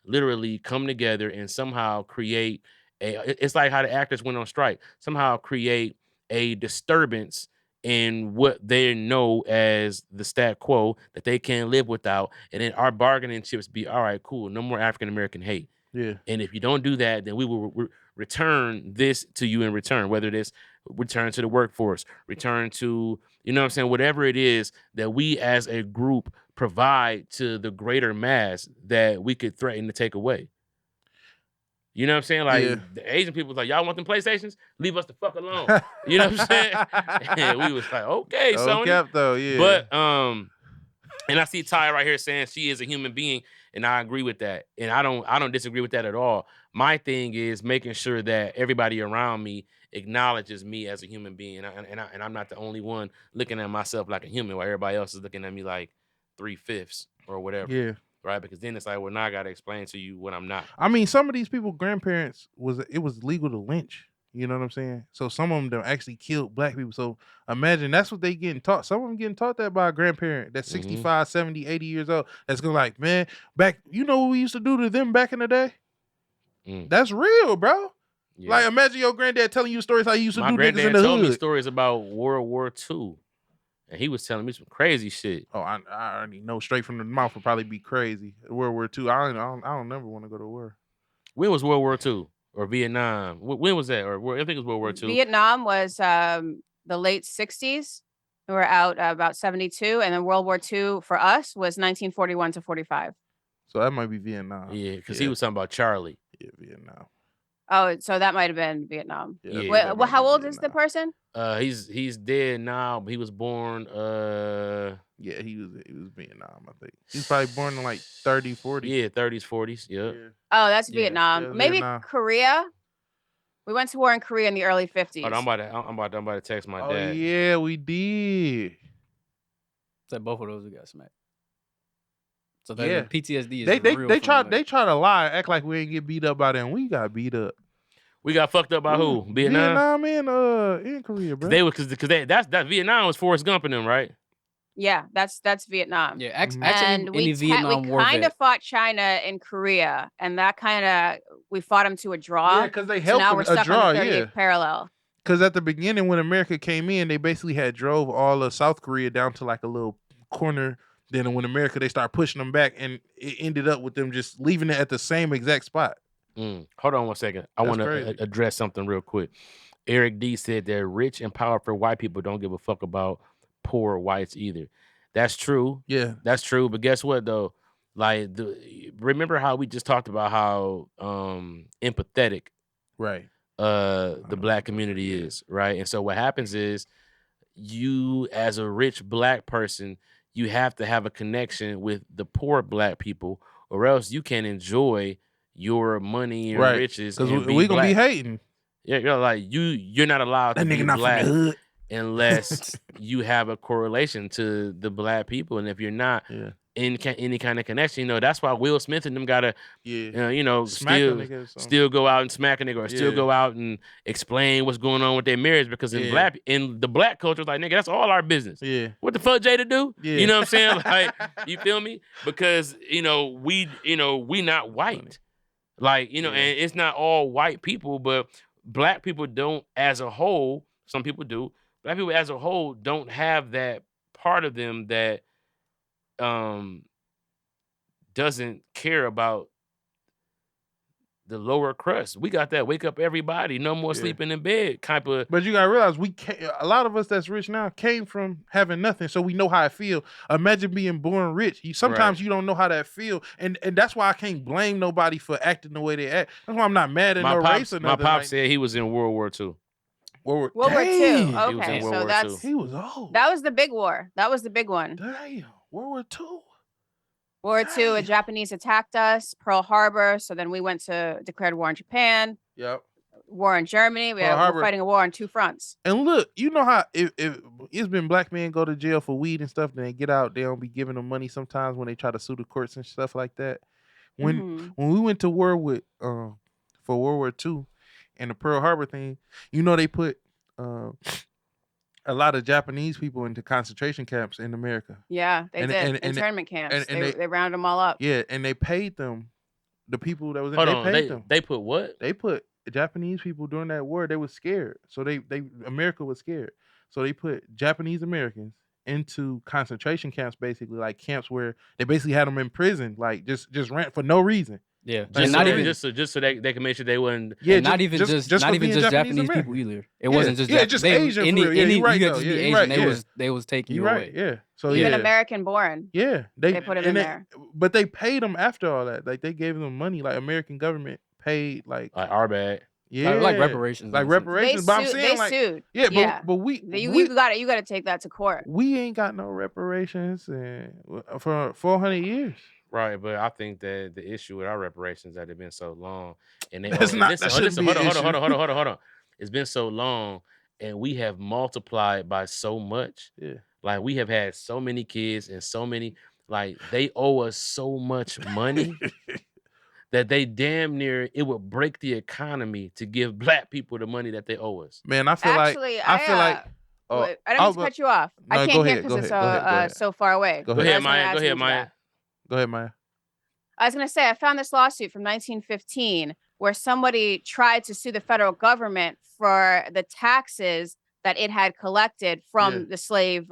literally come together and somehow create it's like how the actors went on strike. Somehow create a disturbance in what they know as the stat quo that they can't live without. And then our bargaining chips be, all right, cool. No more African-American hate. Yeah. And if you don't do that, then we will return this to you in return, whether it is return to the workforce, return to, you know what I'm saying, whatever it is that we as a group provide to the greater mass that we could threaten to take away. You know what I'm saying? Like the Asian people was like, y'all want them PlayStations? Leave us the fuck alone. You know what I'm saying? And we was like, okay, Sony. Kept though, yeah. But and I see Ty right here saying she is a human being, and I agree with that. And I don't disagree with that at all. My thing is making sure that everybody around me acknowledges me as a human being, and I'm not the only one looking at myself like a human, while everybody else is looking at me like 3/5 or whatever. Yeah. Right, because then it's like, well, now I gotta explain to you what I'm not. I mean, some of these people, grandparents it was legal to lynch. You know what I'm saying? So some of them actually killed black people. So imagine that's what they getting taught. Some of them getting taught that by a grandparent that's 65, 70, 80 years old. That's gonna like, man, back, you know what we used to do to them back in the day? That's real, bro. Yeah. Like, imagine your granddad telling you stories how he used to do niggas in the hood. My granddad told me stories about World War II. And he was telling me some crazy shit. Oh, I already know straight from the mouth would probably be crazy. World War II. I don't never want to go to war. When was World War II or Vietnam? When was that? Or I think it was World War II. Vietnam was the late 60s. We were out about 72, and then World War II for us was 1941 to 45. So that might be Vietnam. Yeah, because he was talking about Charlie. Yeah, Vietnam. Oh, so that might have been Vietnam. Yeah. Well, how old is the person? He's dead now, but he was born. Yeah, he was Vietnam. I think he's probably born in like 30, 40. Yeah, 30s, 40s. Yep. Yeah. Oh, that's Vietnam. Yeah, maybe Vietnam. Korea. We went to war in Korea in the early 50s. Oh, I'm about to text my dad. Oh yeah, we did. Said both of those we got smacked. So the PTSD is real. They try to lie, act like we ain't get beat up by them. We got beat up. We got fucked up by who? Vietnam? Vietnam and in Korea, bro. Because that Vietnam was Forrest Gump in them, right? Yeah, that's Vietnam. Yeah, actually, and we kind of fought China in Korea, and that kind of we fought them to a draw. Yeah, because they helped now we're stuck draw. On the 30th parallel. Because at the beginning, when America came in, they basically had drove all of South Korea down to like a little corner Then when America, they start pushing them back, and it ended up with them just leaving it at the same exact spot. Hold on one second. I want to address something real quick. Eric D said that rich and powerful white people don't give a fuck about poor whites either. That's true. Yeah, that's true. But guess what though? Like, remember how we just talked about how empathetic, right, the black community is, right? And so what happens is, you as a rich black person, you have to have a connection with the poor black people, or else you can enjoy your money and riches. Because we gonna be hating. Yeah, you're like you're not allowed to be black unless you have a correlation to the black people, and if you're not in any kind of connection, that's why Will Smith and them gotta, still go out and smack a nigga, or still go out and explain what's going on with their marriage, because in the black culture, like, nigga, that's all our business. Yeah, what the fuck Jada do? Yeah. You know what I'm saying? Like, you feel me? Because we not white, like, and it's not all white people, but black people don't, as a whole. Some people do. Black people as a whole don't have that part of them that doesn't care about the lower crust. We got that wake up everybody, no more sleeping in bed type of. But you gotta realize, a lot of us that's rich now came from having nothing, so we know how it feel. Imagine being born rich. Sometimes you don't know how that feel, and that's why I can't blame nobody for acting the way they act. That's why I'm not mad at race or nothing. My pop said he was in World War II. World War II. Okay, so that's he was old. That was the big war. That was the big one. Damn, World War II. World War II, the Japanese attacked us, Pearl Harbor. So then we declared war on Japan. Yep. War in Germany. We're fighting a war on two fronts. And look, you know how if it's been black men go to jail for weed and stuff, then they get out, they don't be giving them money sometimes when they try to sue the courts and stuff like that. When we went to war for World War II and the Pearl Harbor thing, they put a lot of Japanese people into concentration camps in America. Yeah, they did. Internment camps. They rounded them all up. Yeah, and they paid them. The people that was in, paid them. They put what? They put Japanese people during that war. They were scared, so America was scared, so they put Japanese Americans into concentration camps, basically like camps where they basically had them in prison, like just ran for no reason. Yeah, just so they can make sure they wouldn't. Yeah, not even just Japanese people either. It wasn't just Asian. You right, just be Asian. Right, they was taking you right, away. Yeah, so even American born. Yeah, they put him in there. But they paid them after all that. Like they gave them money. Like American government paid like our bag. Yeah, like reparations. Like reparations. But I'm saying they sued. Yeah, but you got to take that to court. We ain't got no reparations for 400 years. Right, but I think that the issue with our reparations that they've been so long, and they hold on. It's been so long, and we have multiplied by so much. Yeah, like we have had so many kids and so many, like they owe us so much money that they damn near it would break the economy to give black people the money that they owe us. Man, I feel like I didn't mean to cut you off. I can't hear because it's so far away. Go ahead, Maya. Go ahead, Maya. I was going to say, I found this lawsuit from 1915 where somebody tried to sue the federal government for the taxes that it had collected from the slave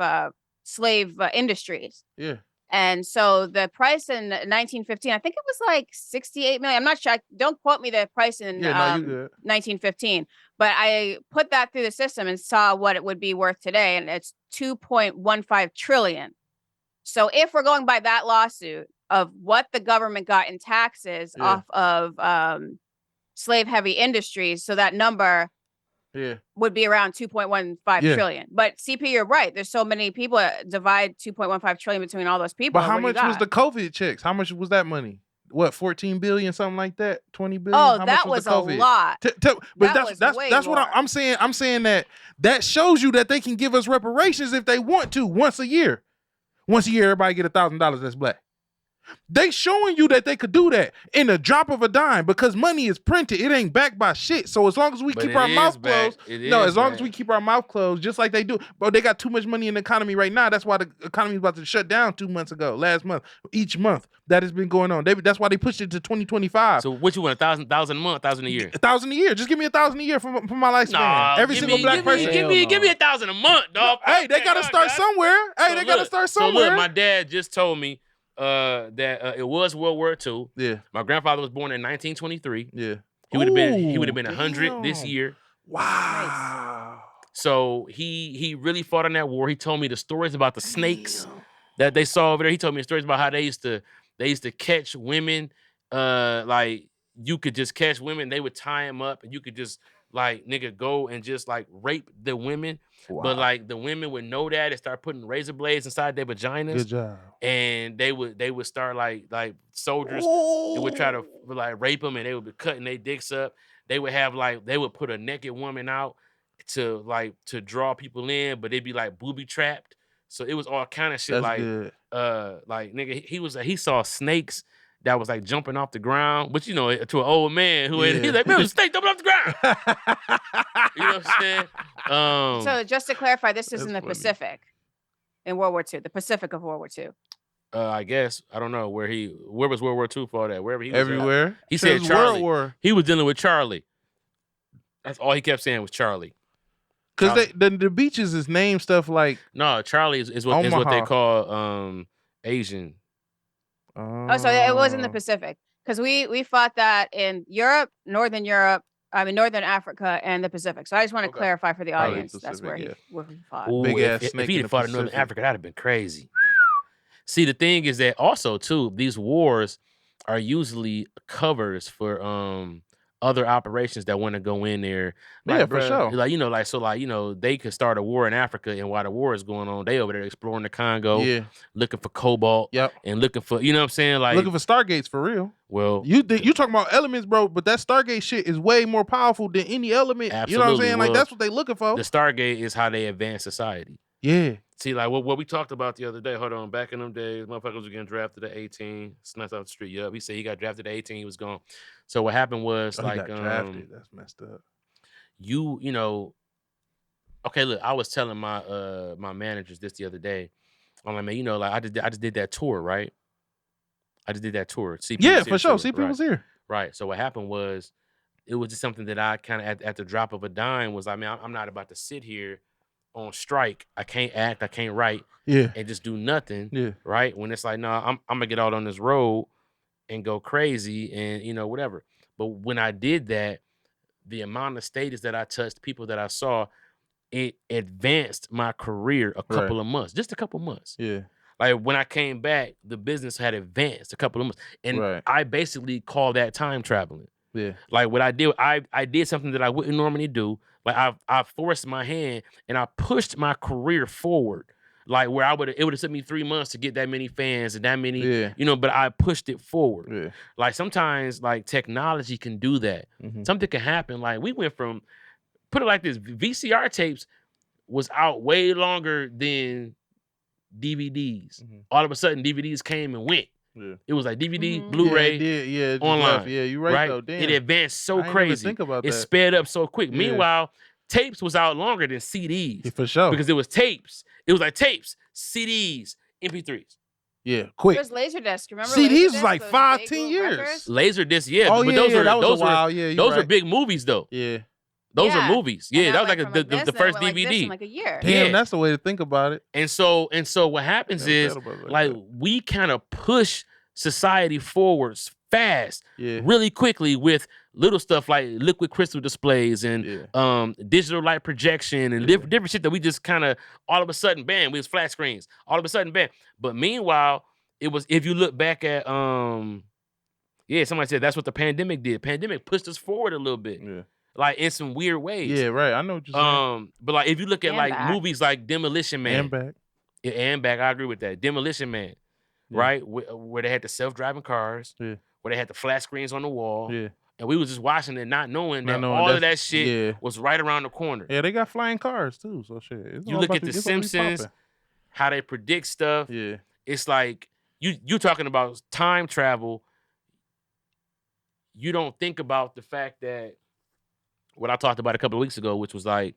industries. Yeah. And so the price in 1915, I think it was like 68 million. I'm not sure. Don't quote me the price in 1915, but I put that through the system and saw what it would be worth today. And it's 2.15 trillion. So if we're going by that lawsuit of what the government got in taxes off of slave heavy industries, so that number would be around 2.15 trillion. But CP, you're right. There's so many people. Divide 2.15 trillion between all those people. But how much was the COVID checks? How much was that money? What, 14 billion, something like that? 20 billion? Oh, that was a lot. But that's what I'm saying. I'm saying that shows you that they can give us reparations if they want to once a year. Once a year, everybody get $1,000 that's black. They showing you that they could do that in a drop of a dime because money is printed. It ain't backed by shit. So as long as we keep our mouth closed, as long as we keep our mouth closed, just like they do. But they got too much money in the economy right now. That's why the economy is about to shut down 2 months ago, last month, each month that has been going on. That's why they pushed it to 2025. So what you want, 1,000 a month, 1,000 a year? 1,000 a year. Just give me 1,000 a year for my lifespan. Nah, Every single black person. Give me 1,000 a month, dog. Hey, they gotta start somewhere. Hey, they gotta start somewhere. So look, my dad just told me that it was World War II. Yeah. My grandfather was born in 1923. Yeah. He would have been 100 this year. Wow. So he really fought in that war. He told me the stories about the snakes that they saw over there. He told me the stories about how they used to catch women. Like you could just catch women. They would tie them up, and you could just like nigga go and just like rape the women. Wow. But like the women would know that and start putting razor blades inside their vaginas. Good job. And they would start like soldiers. They would try to like rape them, and they would be cutting their dicks up. They would put a naked woman out to draw people in, but they'd be like booby trapped. So it was all kind of shit. That's like good. Like nigga, he saw snakes that was like jumping off the ground, but to an old man who he's like, man, there's a snake jumping off the ground. You know what I'm saying? So just to clarify, this is in the Pacific in World War II, the Pacific of World War II. I guess I don't know where was World War II for that. Wherever he was everywhere. At. He said Charlie. World War. He was dealing with Charlie. That's all he kept saying was Charlie. Because the beaches is named stuff like Charlie is what they call Asian. Oh, so it was in the Pacific because we fought that in Northern Africa, and the Pacific. So I just want to clarify for the audience. Pacific, that's where he fought. Ooh, big ass snake. If he'd fought in Northern Africa, that'd have been crazy. See, the thing is that also too, these wars are usually covers for other operations that want to go in there. Like, for sure. Like, they could start a war in Africa, and while the war is going on, they over there exploring the Congo, looking for cobalt, and looking for, you know what I'm saying? Like looking for stargates for real. Well, you talking about elements, bro, but that Stargate shit is way more powerful than any element. Absolutely. You know what I'm saying? Like that's what they looking for. The Stargate is how they advance society. Yeah. See, like what we talked about the other day. Hold on, back in them days, motherfuckers were getting drafted at 18, snatched off the street. Yup, he said he got drafted at 18, he was gone. So what happened was he got drafted. That's messed up. Okay, look, I was telling my my managers this the other day. I'm like, man, I just did that tour, right? I just did that tour. For sure. See people's here. Right. So what happened was, it was just something that I kind of at the drop of a dime was, I'm not about to sit here on strike. I can't act, I can't write, and just do nothing. Right. When it's like, no, I'm gonna get out on this road and go crazy and whatever. But when I did that, the amount of stages that I touched, people that I saw, it advanced my career a couple of months, just a couple months. Yeah. Like when I came back, the business had advanced a couple of months, and I basically call that time traveling. Yeah. Like what I did, I did something that I wouldn't normally do. Like I forced my hand and I pushed my career forward. Like where it would have took me 3 months to get that many fans and that many, but I pushed it forward. Yeah. Like sometimes like technology can do that. Mm-hmm. Something can happen. Like we went from, put it like this, VCR tapes was out way longer than DVDs. Mm-hmm. All of a sudden DVDs came and went. Yeah. It was like DVD, Blu-ray, online. Yeah, you're right though. Damn. It advanced so crazy. Think about it that. sped up so quick. Yeah. Meanwhile, tapes was out longer than CDs. Yeah, for sure. Because it was tapes. It was like tapes, CDs, MP3s. Yeah, quick. There's Laserdisc. Remember? CDs was like 5-10 years. Records? Laserdisc, yeah. Oh, but those those are big movies though. Yeah. Those are movies. Yeah, that was like the first like DVD. in like a year. Damn, that's the way to think about it. And so what happens is like we kind of push society forwards fast, really quickly with little stuff like liquid crystal displays and digital light projection and different shit that we just kind of all of a sudden bam, we was flat screens. All of a sudden bam. But meanwhile, it was, if you look back at somebody said that's what the pandemic did. Pandemic pushed us forward a little bit. Yeah. Like in some weird ways. Yeah, right. I know what you're saying. But like if you look at and like back. movies like Demolition Man. And back. Yeah, and back. I agree with that. Demolition Man. Yeah. Right? Where they had the self-driving cars. Yeah. Where they had the flat screens on the wall. Yeah. And we was just watching it, not knowing that all of that shit was right around the corner. Yeah, they got flying cars too. So shit. You look at The Simpsons, how they predict stuff. Yeah. It's like you talking about time travel. You don't think about the fact that what I talked about a couple of weeks ago, which was like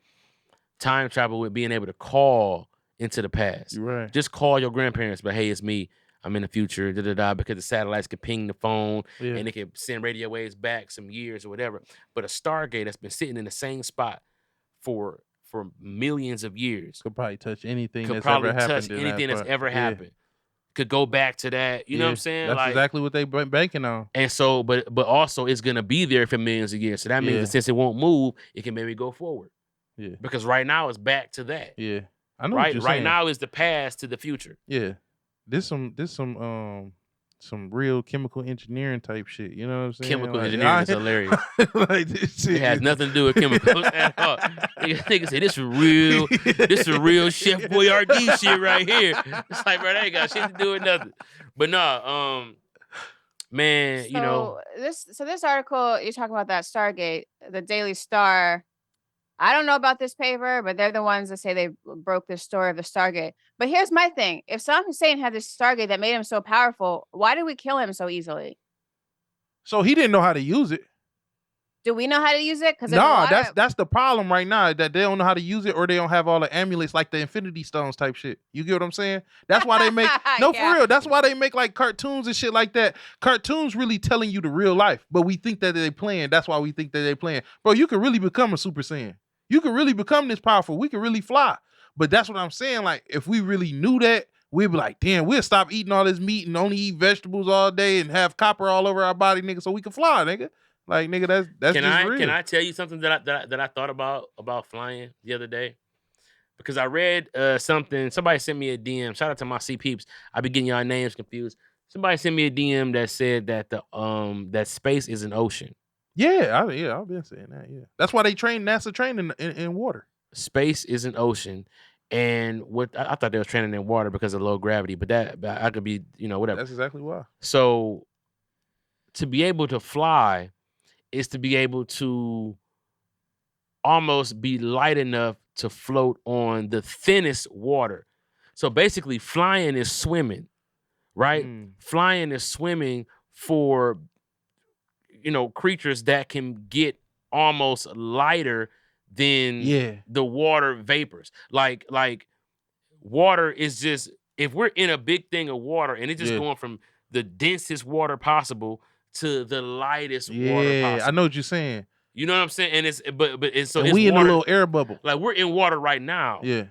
time travel with being able to call into the past. You're right. Just call your grandparents, but hey, it's me. I'm in the future, because the satellites could ping the phone and it could send radio waves back some years or whatever. But a Stargate that's been sitting in the same spot for millions of years could probably touch anything could that's probably ever touch happened. anything that's ever happened. Could go back to that. You know what I'm saying? That's like, exactly what they banking on. And so, but also it's gonna be there for millions of years. So that means that since it won't move, it can maybe go forward. Yeah. Because right now it's back to that. Yeah. I know right. what you're right saying. now is the past to the future. Yeah. This some real chemical engineering type shit. You know what I'm saying? Chemical engineering is hilarious. Like this shit. It has nothing to do with chemicals at all. Niggas say this is real. This is real Chef Boyardee shit right here. It's like, bro, that ain't got shit to do with nothing. But no, man, so this article you're talking about, that Stargate, the Daily Star. I don't know about this paper, but they're the ones that say they broke the story of the Stargate. But here's my thing. If Saddam Hussein had this Stargate that made him so powerful, why did we kill him so easily? So he didn't know how to use it. Do we know how to use it? Because that's the problem right now, that they don't know how to use it, or they don't have all the amulets like the Infinity Stones type shit. You get what I'm saying? That's why they make for real. That's why they make like cartoons and shit like that. Cartoons really telling you the real life, but we think that they playing. That's why we think that they playing. Bro, you can really become a Super Saiyan. You can really become this powerful. We can really fly. But that's what I'm saying. Like, if we really knew that, we'd be like, damn, we'll stop eating all this meat and only eat vegetables all day and have copper all over our body, nigga, so we can fly, nigga. Like, nigga, that's just real. Can I tell you something that I thought about flying the other day? Because I read something. Somebody sent me a DM. Shout out to my C peeps. I be getting y'all names confused. Somebody sent me a DM that said that that space is an ocean. Yeah, I've been saying that. Yeah, that's why NASA trained in water. Space is an ocean, and what I thought they was training in water because of low gravity, but I could be, whatever. That's exactly why. So, to be able to fly is to be able to almost be light enough to float on the thinnest water. So basically, flying is swimming, right? Flying is swimming for creatures that can get almost lighter than the water vapors. Like water is just, if we're in a big thing of water and it's just going from the densest water possible to the lightest water possible. I know what you're saying. You know what I'm saying? And it's so and it's we in water, a little air bubble. Like we're in water right now. Yeah.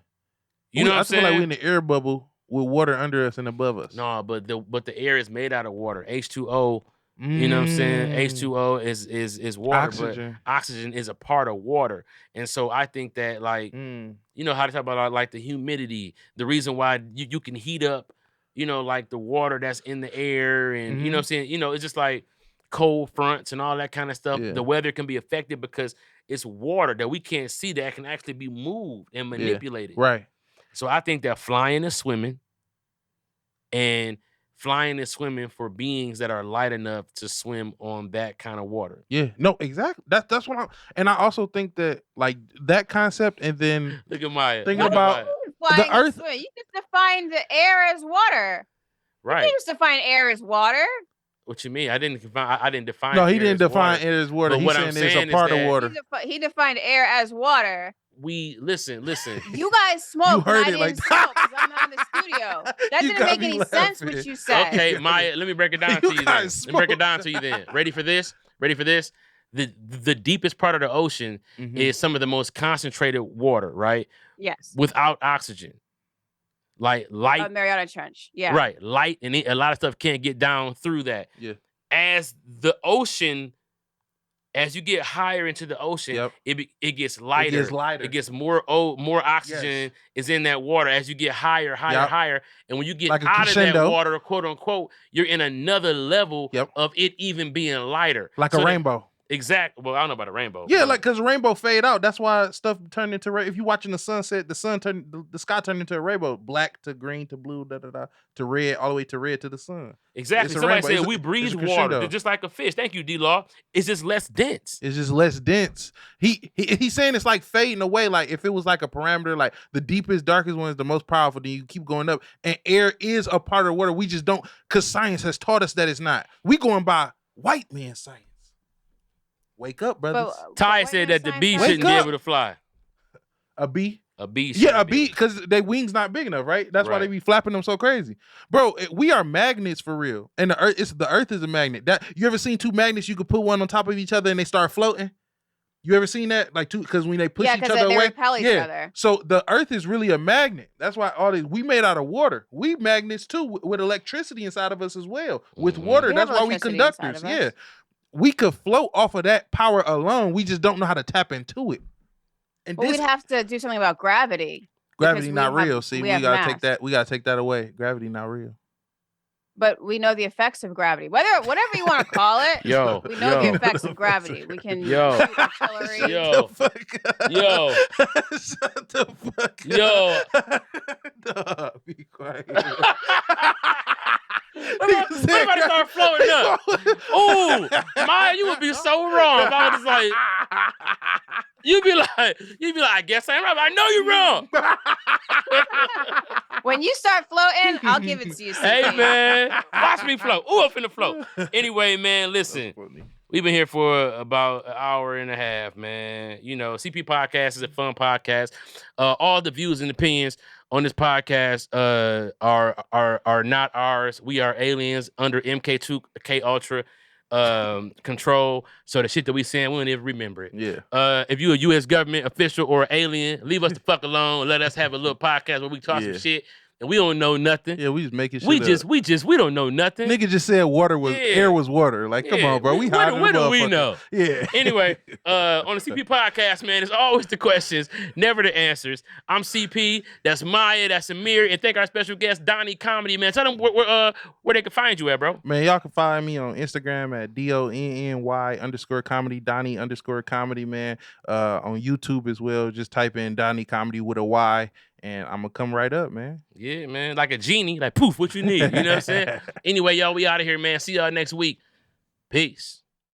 You know what I'm saying? I feel like we're in the air bubble with water under us and above us. No, but the air is made out of water. H2O. You know what I'm saying? H2O is water, oxygen. But oxygen is a part of water. And so I think that, like, you know how to talk about like the humidity, the reason why you can heat up, like the water that's in the air, and you know what I'm saying? It's just like cold fronts and all that kind of stuff. Yeah. The weather can be affected because it's water that we can't see that can actually be moved and manipulated. Yeah. Right. So I think that flying and swimming, and flying and swimming for beings that are light enough to swim on that kind of water. Yeah, no, exactly. That's what and I also think that, like, that concept, and then look at Maya thinking about the Earth. You just defined the air as water. Right. You just define air as water. What you mean? I didn't define. No, he didn't define air as water. He's saying it's a part of water. He defined air as water. We listen. You guys smoke. You heard it like that. I'm not in the studio. That didn't make any sense what you said. Okay, Maya, let me break it down to you then. Let me break it down to you then. Ready for this? The deepest part of the ocean is some of the most concentrated water, right? Yes. Without oxygen. Like light. Mariana Trench. Yeah. Right. Light, and a lot of stuff can't get down through that. Yeah. As you get higher into the ocean, it gets lighter. It gets more oxygen is in that water as you get higher. And when you get out of that water, quote unquote, you're in another level of it even being lighter. Like a rainbow. Exactly. Well, I don't know about a rainbow. Yeah, like because rainbow fade out. That's why stuff turned into red. If you're watching the sunset, the sky turned into a rainbow, black to green to blue, to red, all the way to red to the sun. Exactly. Somebody said we breathe water, just like a fish. Thank you, D-Law. It's just less dense. It's just less dense. He's saying it's like fading away. Like if it was like a parameter, like the deepest, darkest one is the most powerful. Then you keep going up, and air is a part of water. We just don't, because science has taught us that it's not. We going by white man science. Wake up, brothers. Ty said that the bee shouldn't be able to fly. A bee? A bee. Yeah, a bee, because their wings not big enough, right? That's why they be flapping them so crazy. Bro, we are magnets for real. And the earth is a magnet. You ever seen two magnets, you could put one on top of each other and they start floating? You ever seen that? Like because when they push each other away. Repel each other. So the earth is really a magnet. That's why we made out of water. We magnets too, with electricity inside of us as well. With water. That's why we conductors. Yeah. We could float off of that power alone. We just don't know how to tap into it. And we'd have to do something about gravity. Gravity not real. See, we gotta take that. We gotta take that away. Gravity not real. But we know the effects of gravity. Whatever you want to call it. We know the effects of gravity. We can shoot artillery. Shut the fuck up. Be quiet. Somebody start floating up. Ooh, Maya, you would be so wrong if I was like, you'd be like, I guess I'm right. I know you're wrong. When you start floating, I'll give it to you. Hey man, watch me float. Ooh, I'm finna float. Anyway, man, listen. We've been here for about an hour and a half, man. You know, CP Podcast is a fun podcast. All the views and opinions on this podcast are not ours. We are aliens under MK2K Ultra control. So the shit that we saying, we don't even remember it. Yeah. If you're a U.S. government official or alien, leave us the fuck alone and let us have a little podcast where we talk some shit. And we don't know nothing. Yeah, we just making shit we up. don't know nothing. Nigga just said air was water. Like, come on, bro. We what do we know? Yeah. Anyway, on the CP Podcast, man, it's always the questions, never the answers. I'm CP. That's Maya. That's Amir. And thank our special guest, Donny Comedy, man. Tell them where they can find you at, bro. Man, y'all can find me on Instagram at DONNY_comedy, Donny_comedy, man. On YouTube as well. Just type in Donny Comedy with a Y. And I'm going to come right up, man. Yeah, man. Like a genie. Like, poof, what you need. You know what I'm saying? Anyway, y'all, we out of here, man. See y'all next week. Peace.